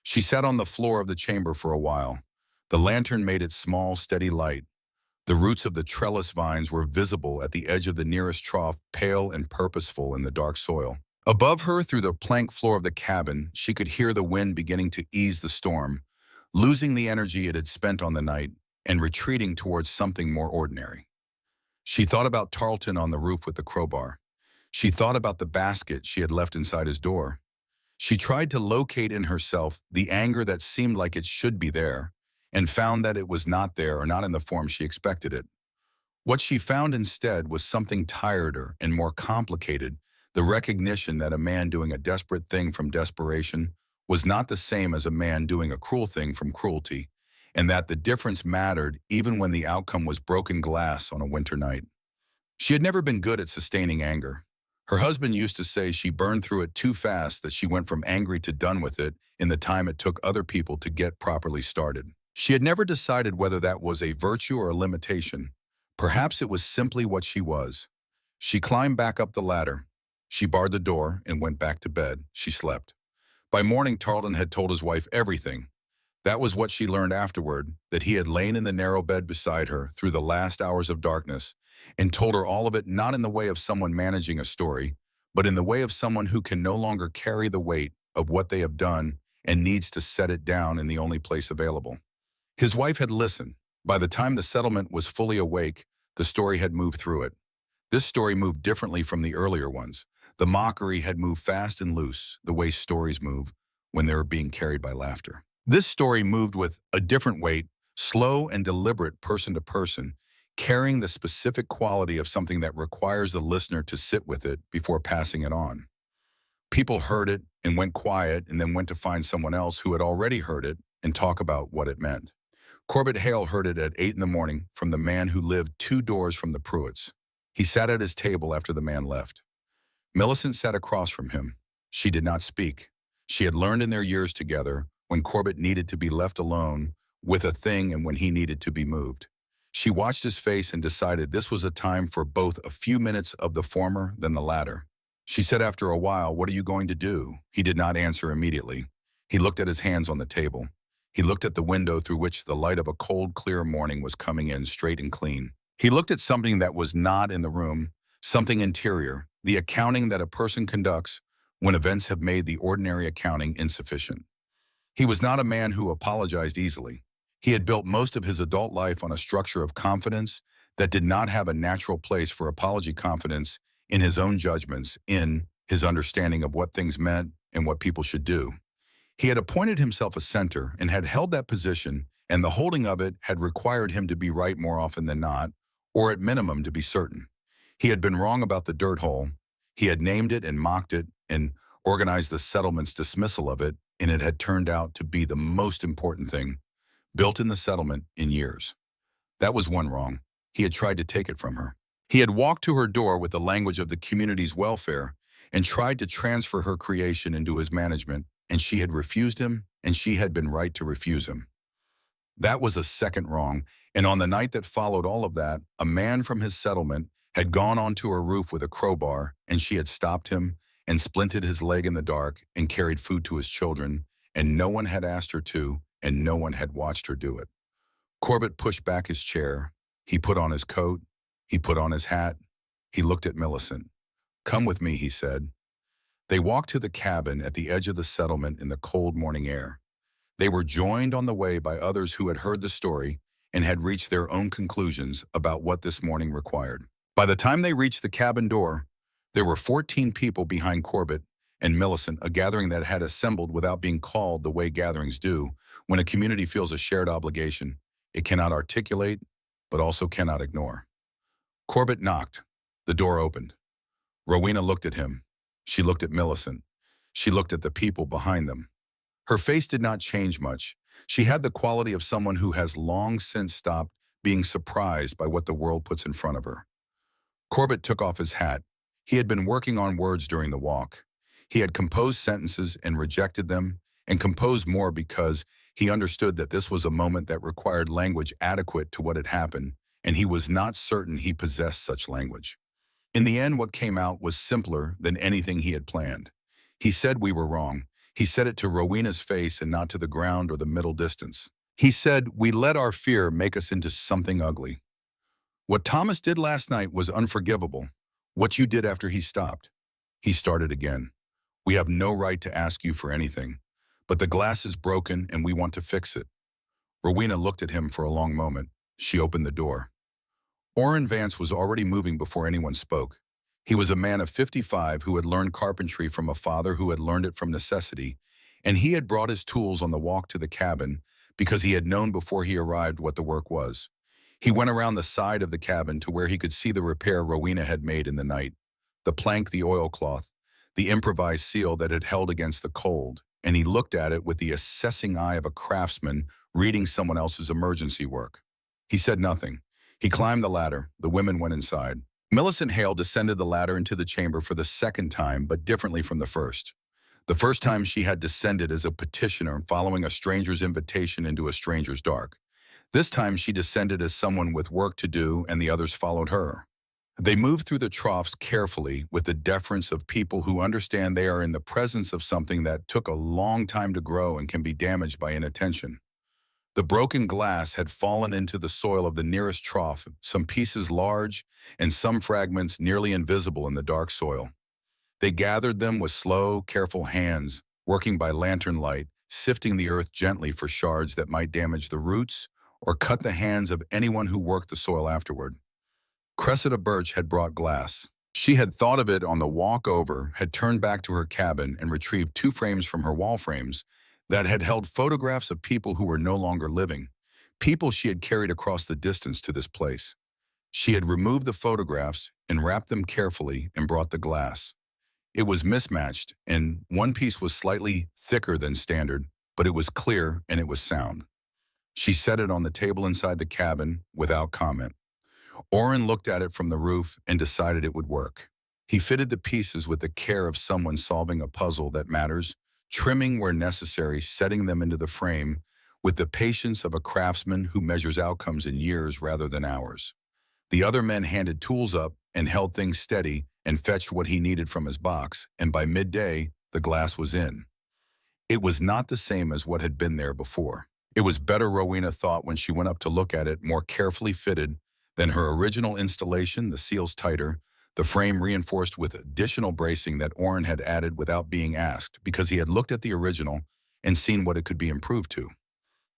She sat on the floor of the chamber for a while. The lantern made its small, steady light. The roots of the trellis vines were visible at the edge of the nearest trough, pale and purposeful in the dark soil. Above her, through the plank floor of the cabin, she could hear the wind beginning to ease the storm, losing the energy it had spent on the night and retreating towards something more ordinary. She thought about Tarleton on the roof with the crowbar. She thought about the basket she had left inside his door. She tried to locate in herself the anger that seemed like it should be there, and found that it was not there, or not in the form she expected it. What she found instead was something tireder and more complicated, the recognition that a man doing a desperate thing from desperation was not the same as a man doing a cruel thing from cruelty, and that the difference mattered even when the outcome was broken glass on a winter night. She had never been good at sustaining anger. Her husband used to say she burned through it too fast, that she went from angry to done with it in the time it took other people to get properly started. She had never decided whether that was a virtue or a limitation. Perhaps it was simply what she was. She climbed back up the ladder. She barred the door and went back to bed. She slept. By morning, Tarleton had told his wife everything. That was what she learned afterward, that he had lain in the narrow bed beside her through the last hours of darkness and told her all of it, not in the way of someone managing a story, but in the way of someone who can no longer carry the weight of what they have done and needs to set it down in the only place available. His wife had listened. By the time the settlement was fully awake, the story had moved through it. This story moved differently from the earlier ones. The mockery had moved fast and loose, the way stories move when they are being carried by laughter. This story moved with a different weight, slow and deliberate person to person, carrying the specific quality of something that requires the listener to sit with it before passing it on. People heard it and went quiet, and then went to find someone else who had already heard it and talk about what it meant. Corbett Hale heard it at 8 in the morning from the man who lived 2 doors from the Pruitts. He sat at his table after the man left. Millicent sat across from him. She did not speak. She had learned in their years together when Corbett needed to be left alone with a thing and when he needed to be moved. She watched his face and decided this was a time for both a few minutes of the former than the latter. She said after a while, "What are you going to do?" He did not answer immediately. He looked at his hands on the table. He looked at the window through which the light of a cold, clear morning was coming in straight and clean. He looked at something that was not in the room, something interior, the accounting that a person conducts when events have made the ordinary accounting insufficient. He was not a man who apologized easily. He had built most of his adult life on a structure of confidence that did not have a natural place for apology. Confidence in his own judgments, in his understanding of what things meant and what people should do. He had appointed himself a center and had held that position, and the holding of it had required him to be right more often than not, or at minimum to be certain. He had been wrong about the dirt hole. He had named it and mocked it and organized the settlement's dismissal of it, and it had turned out to be the most important thing built in the settlement in years. That was one wrong. He had tried to take it from her. He had walked to her door with the language of the community's welfare and tried to transfer her creation into his management, and she had refused him, and she had been right to refuse him. That was a second wrong, and on the night that followed all of that, a man from his settlement had gone onto her roof with a crowbar, and she had stopped him and splinted his leg in the dark and carried food to his children, and no one had asked her to, and no one had watched her do it. Corbett pushed back his chair. He put on his coat. He put on his hat. He looked at Millicent. "Come with me," he said. They walked to the cabin at the edge of the settlement in the cold morning air. They were joined on the way by others who had heard the story and had reached their own conclusions about what this morning required. By the time they reached the cabin door, there were 14 people behind Corbett and Millicent, a gathering that had assembled without being called the way gatherings do. When a community feels a shared obligation, it cannot articulate, but also cannot ignore. Corbett knocked. The door opened. Rowena looked at him. She looked at Millicent. She looked at the people behind them. Her face did not change much. She had the quality of someone who has long since stopped being surprised by what the world puts in front of her. Corbett took off his hat. He had been working on words during the walk. He had composed sentences and rejected them, and composed more because he understood that this was a moment that required language adequate to what had happened, and he was not certain he possessed such language. In the end, what came out was simpler than anything he had planned. He said we were wrong. He said it to Rowena's face and not to the ground or the middle distance. He said, "We let our fear make us into something ugly. What Thomas did last night was unforgivable. What you did after he stopped." He started again. "We have no right to ask you for anything, but the glass is broken and we want to fix it." Rowena looked at him for a long moment. She opened the door. Orrin Vance was already moving before anyone spoke. He was a man of 55 who had learned carpentry from a father who had learned it from necessity, and he had brought his tools on the walk to the cabin because he had known before he arrived what the work was. He went around the side of the cabin to where he could see the repair Rowena had made in the night: the plank, the oilcloth, the improvised seal that had held against the cold, and he looked at it with the assessing eye of a craftsman reading someone else's emergency work. He said nothing. He climbed the ladder. The women went inside. Millicent Hale descended the ladder into the chamber for the second time, but differently from the first. The first time she had descended as a petitioner following a stranger's invitation into a stranger's dark. This time she descended as someone with work to do, and the others followed her. They moved through the troughs carefully with the deference of people who understand they are in the presence of something that took a long time to grow and can be damaged by inattention. The broken glass had fallen into the soil of the nearest trough, some pieces large and some fragments nearly invisible in the dark soil. They gathered them with slow, careful hands, working by lantern light, sifting the earth gently for shards that might damage the roots or cut the hands of anyone who worked the soil afterward. Cressida Birch had brought glass. She had thought of it on the walk over, had turned back to her cabin and retrieved 2 frames from her wall frames that had held photographs of people who were no longer living, people she had carried across the distance to this place. She had removed the photographs and wrapped them carefully and brought the glass. It was mismatched, and one piece was slightly thicker than standard, but it was clear and it was sound. She set it on the table inside the cabin without comment. Orrin looked at it from the roof and decided it would work. He fitted the pieces with the care of someone solving a puzzle that matters, trimming where necessary, setting them into the frame with the patience of a craftsman who measures outcomes in years rather than hours. The other men handed tools up and held things steady and fetched what he needed from his box, and by midday, the glass was in. It was not the same as what had been there before. It was better, Rowena thought when she went up to look at it, more carefully fitted than her original installation, the seals tighter, the frame reinforced with additional bracing that Orrin had added without being asked because he had looked at the original and seen what it could be improved to.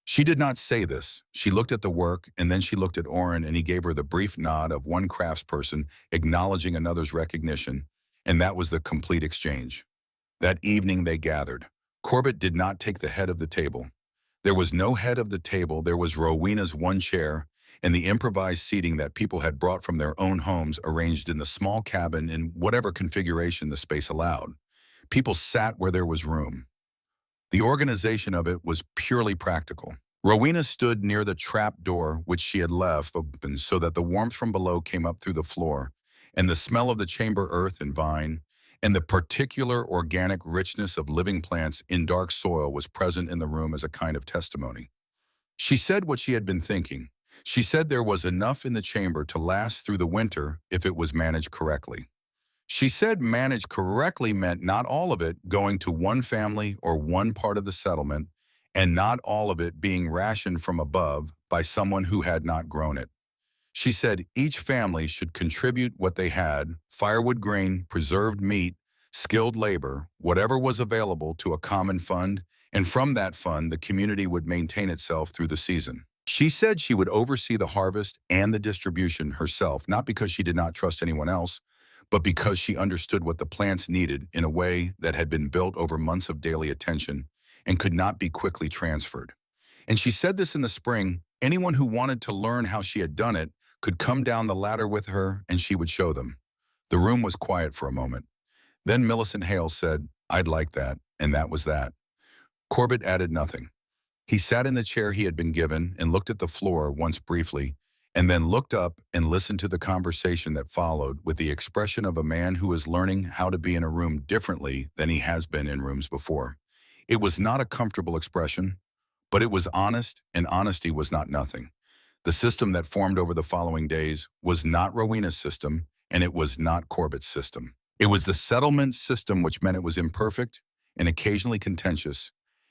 She did not say this. She looked at the work, and then she looked at Orrin, and he gave her the brief nod of one craftsperson acknowledging another's recognition, and that was the complete exchange. That evening they gathered. Corbett did not take the head of the table. There was no head of the table. There was Rowena's one chair and the improvised seating that people had brought from their own homes arranged in the small cabin in whatever configuration the space allowed. People sat where there was room. The organization of it was purely practical. Rowena stood near the trap door, which she had left open so that the warmth from below came up through the floor, and the smell of the chamber earth and vine, and the particular organic richness of living plants in dark soil was present in the room as a kind of testimony. She said what she had been thinking. She said there was enough in the chamber to last through the winter if it was managed correctly. She said managed correctly meant not all of it going to one family or one part of the settlement, and not all of it being rationed from above by someone who had not grown it. She said each family should contribute what they had, firewood, grain, preserved meat, skilled labor, whatever was available, to a common fund, and from that fund the community would maintain itself through the season. She said she would oversee the harvest and the distribution herself, not because she did not trust anyone else, but because she understood what the plants needed in a way that had been built over months of daily attention and could not be quickly transferred. And she said this in the spring, anyone who wanted to learn how she had done it could come down the ladder with her and she would show them. The room was quiet for a moment. Then Millicent Hale said, "I'd like that," and that was that. Corbett added nothing. He sat in the chair he had been given and looked at the floor once briefly, and then looked up and listened to the conversation that followed with the expression of a man who is learning how to be in a room differently than he has been in rooms before. It was not a comfortable expression, but it was honest, and honesty was not nothing. The system that formed over the following days was not Rowena's system, and it was not Corbett's system. It was the settlement system, which meant it was imperfect and occasionally contentious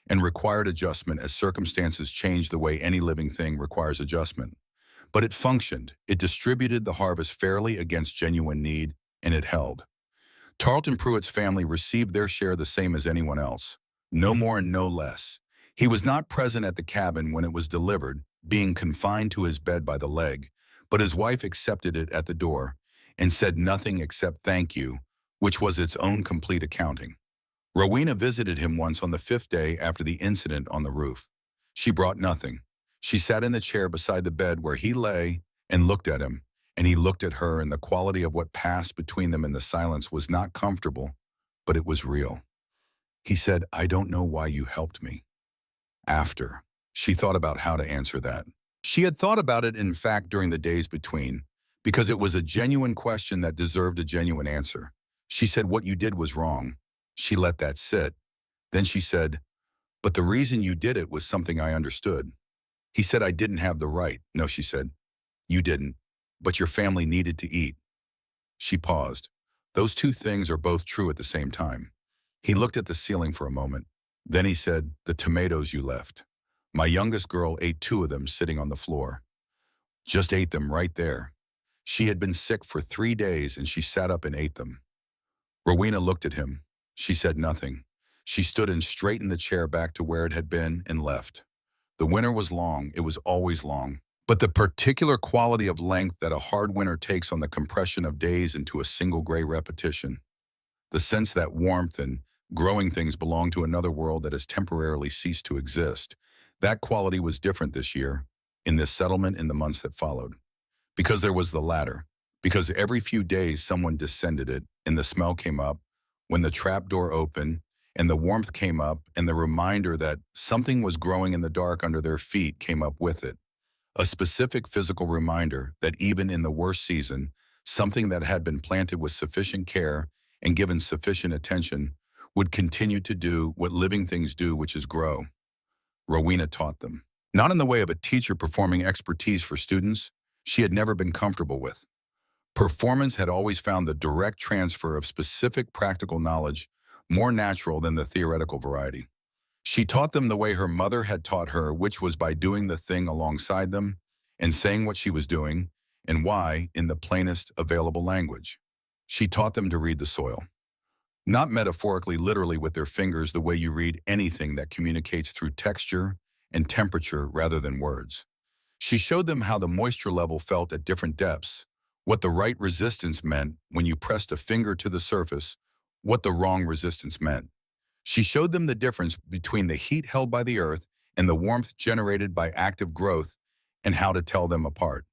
and required adjustment as circumstances changed the way any living thing requires adjustment. But it functioned, it distributed the harvest fairly against genuine need, and it held. Tarleton Pruitt's family received their share the same as anyone else, no more and no less. He was not present at the cabin when it was delivered, being confined to his bed by the leg, but his wife accepted it at the door and said nothing except thank you, which was its own complete accounting. Rowena visited him once on the 5th day after the incident on the roof. She brought nothing. She sat in the chair beside the bed where he lay and looked at him, and he looked at her, and the quality of what passed between them in the silence was not comfortable, but it was real. He said, "I don't know why you helped me." After, she thought about how to answer that. She had thought about it, in fact, during the days between, because it was a genuine question that deserved a genuine answer. She said what you did was wrong. She let that sit. Then she said, "But the reason you did it was something I understood." He said, "I didn't have the right." "No," she said, "you didn't, but your family needed to eat." She paused. Those two things are both true at the same time. He looked at the ceiling for a moment. Then he said, "The tomatoes you left. My youngest girl ate 2 of them sitting on the floor. Just ate them right there. She had been sick for 3 days and she sat up and ate them." Rowena looked at him. She said nothing. She stood and straightened the chair back to where it had been and left. The winter was long, it was always long, but the particular quality of length that a hard winter takes on the compression of days into a single gray repetition, the sense that warmth and growing things belong to another world that has temporarily ceased to exist, that quality was different this year, in this settlement in the months that followed. Because there was the ladder, because every few days someone descended it, and the smell came up, when the trap door opened, and the warmth came up, and the reminder that something was growing in the dark under their feet came up with it. A specific physical reminder that even in the worst season, something that had been planted with sufficient care and given sufficient attention would continue to do what living things do, which is grow. Rowena taught them. Not in the way of a teacher performing expertise for students she had never been comfortable with. Performance had always found the direct transfer of specific practical knowledge more natural than the theoretical variety. She taught them the way her mother had taught her, which was by doing the thing alongside them and saying what she was doing and why in the plainest available language. She taught them to read the soil. Not metaphorically, literally with their fingers, the way you read anything that communicates through texture and temperature rather than words. She showed them how the moisture level felt at different depths, what the right resistance meant when you pressed a finger to the surface, what the wrong resistance meant. She showed them the difference between the heat held by the earth and the warmth generated by active growth and how to tell them apart.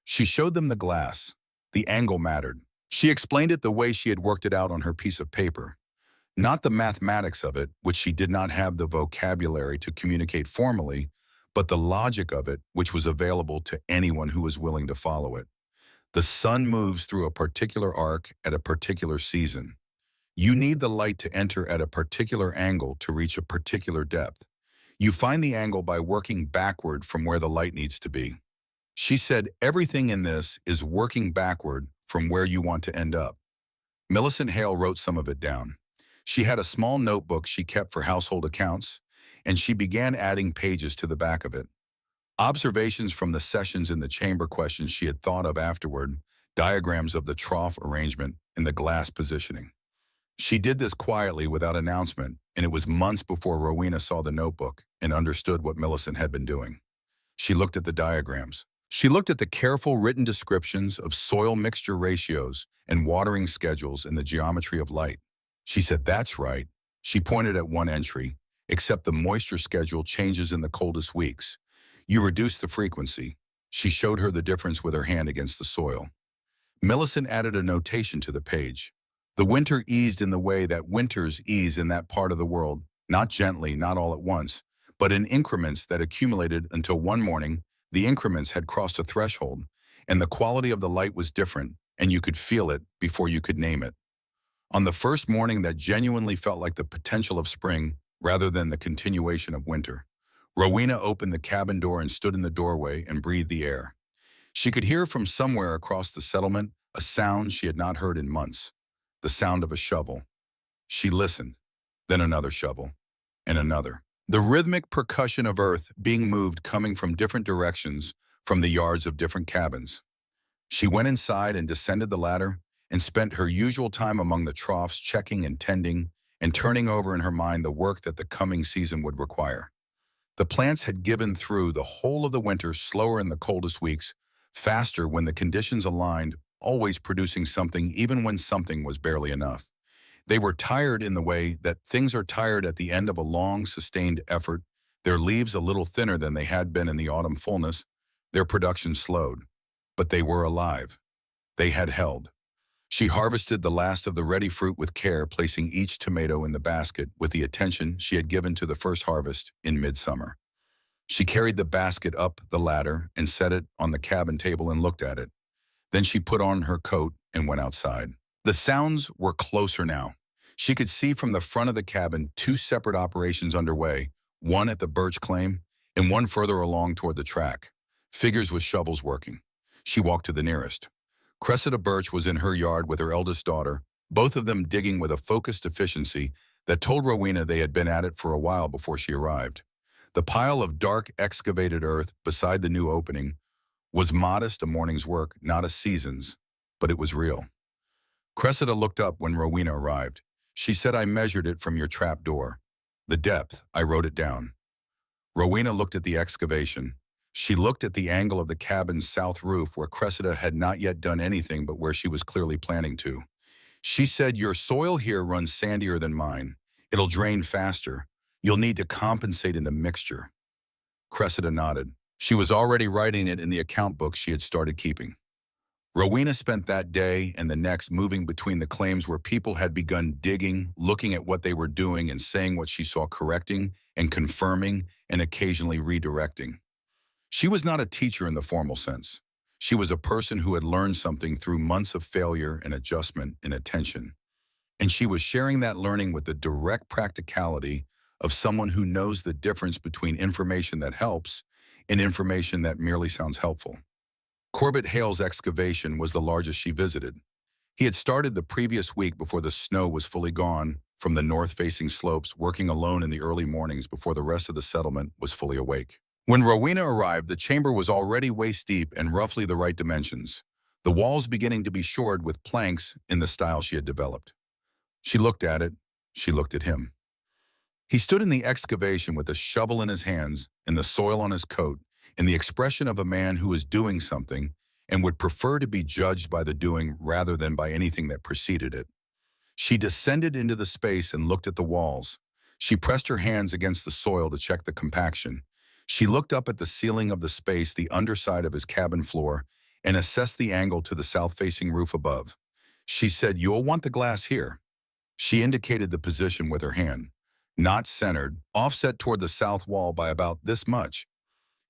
She showed them the glass. The angle mattered. She explained it the way she had worked it out on her piece of paper. Not the mathematics of it, which she did not have the vocabulary to communicate formally, but the logic of it, which was available to anyone who was willing to follow it. The sun moves through a particular arc at a particular season. You need the light to enter at a particular angle to reach a particular depth. You find the angle by working backward from where the light needs to be. She said, everything in this is working backward from where you want to end up. Millicent Hale wrote some of it down. She had a small notebook she kept for household accounts, and she began adding pages to the back of it. Observations from the sessions in the chamber, questions she had thought of afterward, diagrams of the trough arrangement and the glass positioning. She did this quietly without announcement, and it was months before Rowena saw the notebook and understood what Millicent had been doing. She looked at the diagrams. She looked at the careful written descriptions of soil mixture ratios and watering schedules and the geometry of light. She said, that's right. She pointed at one entry, except the moisture schedule changes in the coldest weeks. You reduce the frequency. She showed her the difference with her hand against the soil. Millicent added a notation to the page. The winter eased in the way that winters ease in that part of the world, not gently, not all at once, but in increments that accumulated until one morning, the increments had crossed a threshold, and the quality of the light was different, and you could feel it before you could name it. On the first morning that genuinely felt like the potential of spring rather than the continuation of winter, Rowena opened the cabin door and stood in the doorway and breathed the air. She could hear from somewhere across the settlement a sound she had not heard in months, the sound of a shovel. She listened, then another shovel, and another. The rhythmic percussion of earth being moved coming from different directions from the yards of different cabins. She went inside and descended the ladder and spent her usual time among the troughs, checking and tending and turning over in her mind the work that the coming season would require. The plants had given through the whole of the winter, slower in the coldest weeks, faster when the conditions aligned, always producing something even when something was barely enough. They were tired in the way that things are tired at the end of a long, sustained effort, their leaves a little thinner than they had been in the autumn fullness, their production slowed. But they were alive. They had held. She harvested the last of the ready fruit with care, placing each tomato in the basket with the attention she had given to the first harvest in midsummer. She carried the basket up the ladder and set it on the cabin table and looked at it. Then she put on her coat and went outside. The sounds were closer now. She could see from the front of the cabin two separate operations underway, one at the birch claim and one further along toward the track. Figures with shovels working. She walked to the nearest. Cressida Birch was in her yard with her eldest daughter, both of them digging with a focused efficiency that told Rowena they had been at it for a while before she arrived. The pile of dark excavated earth beside the new opening was modest, a morning's work, not a season's, but it was real. Cressida looked up when Rowena arrived. She said, I measured it from your trap door. The depth, I wrote it down. Rowena looked at the excavation. She looked at the angle of the cabin's south roof where Cressida had not yet done anything but where she was clearly planning to. She said, your soil here runs sandier than mine. It'll drain faster. You'll need to compensate in the mixture. Cressida nodded. She was already writing it in the account book she had started keeping. Rowena spent that day and the next moving between the claims where people had begun digging, looking at what they were doing and saying what she saw, correcting and confirming and occasionally redirecting. She was not a teacher in the formal sense. She was a person who had learned something through months of failure and adjustment and attention. And she was sharing that learning with the direct practicality of someone who knows the difference between information that helps and information that merely sounds helpful. Corbett Hale's excavation was the largest she visited. He had started the previous week before the snow was fully gone from the north-facing slopes, working alone in the early mornings before the rest of the settlement was fully awake. When Rowena arrived, the chamber was already waist-deep and roughly the right dimensions, the walls beginning to be shored with planks in the style she had developed. She looked at it. She looked at him. He stood in the excavation with a shovel in his hands and the soil on his coat, in the expression of a man who is doing something and would prefer to be judged by the doing rather than by anything that preceded it. She descended into the space and looked at the walls. She pressed her hands against the soil to check the compaction. She looked up at the ceiling of the space, the underside of his cabin floor, and assessed the angle to the south-facing roof above. She said, you'll want the glass here. She indicated the position with her hand. Not centered, offset toward the south wall by about this much.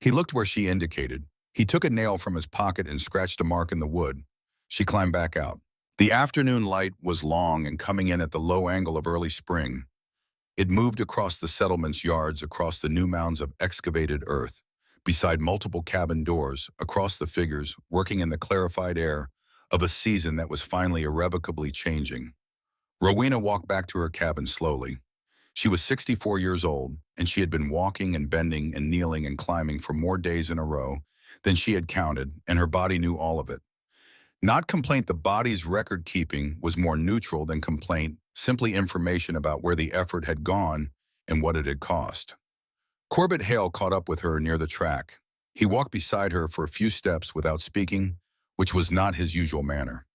He looked where she indicated. He took a nail from his pocket and scratched a mark in the wood. She climbed back out. The afternoon light was long and coming in at the low angle of early spring. It moved across the settlement's yards, across the new mounds of excavated earth, beside multiple cabin doors, across the figures, working in the clarified air of a season that was finally irrevocably changing. Rowena walked back to her cabin slowly. She was 64 years old, and she had been walking and bending and kneeling and climbing for more days in a row than she had counted, and her body knew all of it. Not complaint, the body's record-keeping was more neutral than complaint, simply information about where the effort had gone and what it had cost. Corbett Hale caught up with her near the track. He walked beside her for a few steps without speaking, which was not his usual manner.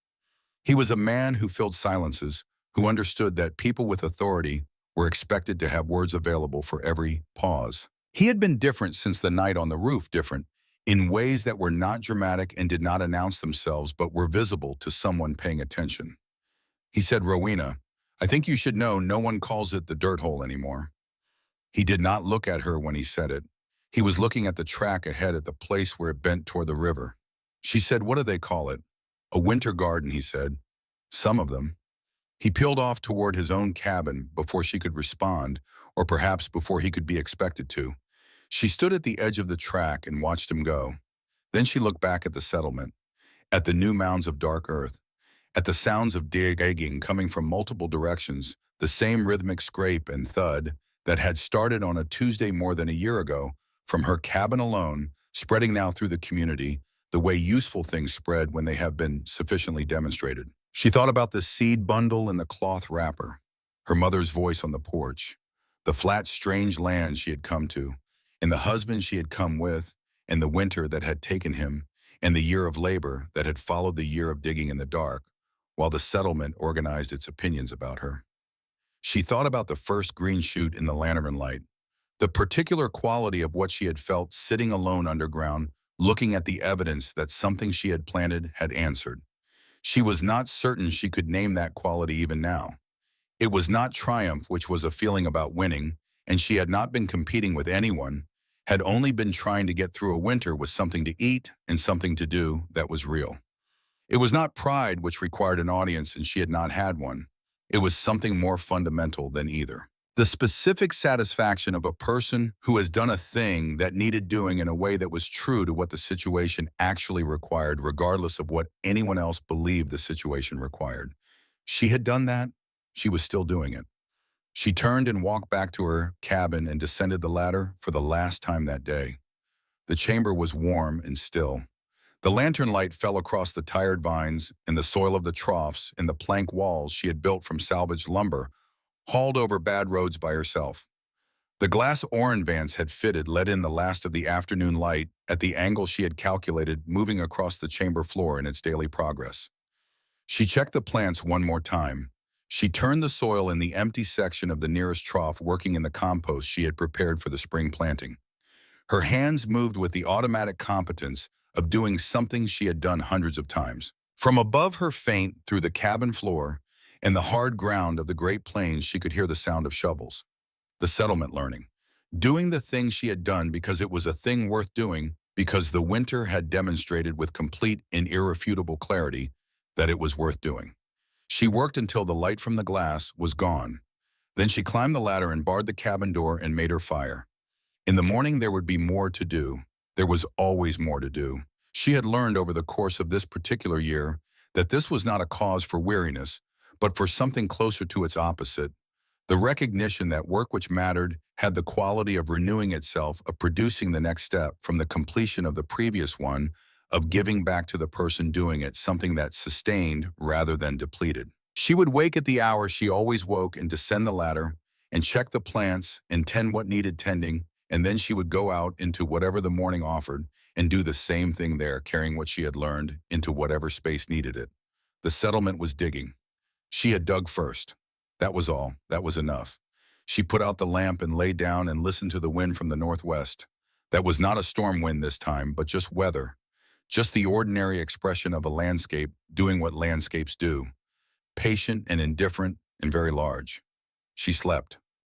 He was a man who filled silences, who understood that people with authority were expected to have words available for every pause. He had been different since the night on the roof, different in ways that were not dramatic and did not announce themselves but were visible to someone paying attention. He said, "Rowena, I think you should know no one calls it the dirt hole anymore." He did not look at her when he said it. He was looking at the track ahead at the place where it bent toward the river. She said, "What do they call it?" "A winter garden," he said. "Some of them." He peeled off toward his own cabin before she could respond, or perhaps before he could be expected to. She stood at the edge of the track and watched him go. Then she looked back at the settlement, at the new mounds of dark earth, at the sounds of digging coming from multiple directions, the same rhythmic scrape and thud that had started on a Tuesday more than a year ago, from her cabin alone, spreading now through the community, the way useful things spread when they have been sufficiently demonstrated. She thought about the seed bundle in the cloth wrapper, her mother's voice on the porch, the flat, strange land she had come to, and the husband she had come with, and the winter that had taken him, and the year of labor that had followed the year of digging in the dark, while the settlement organized its opinions about her. She thought about the first green shoot in the lantern light, the particular quality of what she had felt sitting alone underground, looking at the evidence that something she had planted had answered. She was not certain she could name that quality even now. It was not triumph, which was a feeling about winning, and she had not been competing with anyone, had only been trying to get through a winter with something to eat and something to do that was real. It was not pride, which required an audience, and she had not had one. It was something more fundamental than either. The specific satisfaction of a person who has done a thing that needed doing in a way that was true to what the situation actually required, regardless of what anyone else believed the situation required. She had done that. She was still doing it. She turned and walked back to her cabin and descended the ladder for the last time that day. The chamber was warm and still. The lantern light fell across the tired vines and the soil of the troughs and the plank walls she had built from salvaged lumber, hauled over bad roads by herself. The glass Oran vans had fitted let in the last of the afternoon light at the angle she had calculated, moving across the chamber floor in its daily progress. She checked the plants one more time. She turned the soil in the empty section of the nearest trough, working in the compost she had prepared for the spring planting. Her hands moved with the automatic competence of doing something she had done hundreds of times. From above her faint through the cabin floor and the hard ground of the Great Plains, she could hear the sound of shovels. The settlement learning. Doing the thing she had done because it was a thing worth doing, because the winter had demonstrated with complete and irrefutable clarity that it was worth doing. She worked until the light from the glass was gone. Then she climbed the ladder and barred the cabin door and made her fire. In the morning there would be more to do. There was always more to do. She had learned over the course of this particular year that this was not a cause for weariness, but for something closer to its opposite, the recognition that work which mattered had the quality of renewing itself, of producing the next step from the completion of the previous one, of giving back to the person doing it something that sustained rather than depleted. She would wake at the hour she always woke and descend the ladder and check the plants and tend what needed tending, and then she would go out into whatever the morning offered and do the same thing there, carrying what she had learned into whatever space needed it. The settlement was digging. She had dug first. That was all. That was enough. She put out the lamp and lay down and listened to the wind from the northwest. That was not a storm wind this time, but just weather. Just the ordinary expression of a landscape doing what landscapes do. Patient and indifferent and very large. She slept.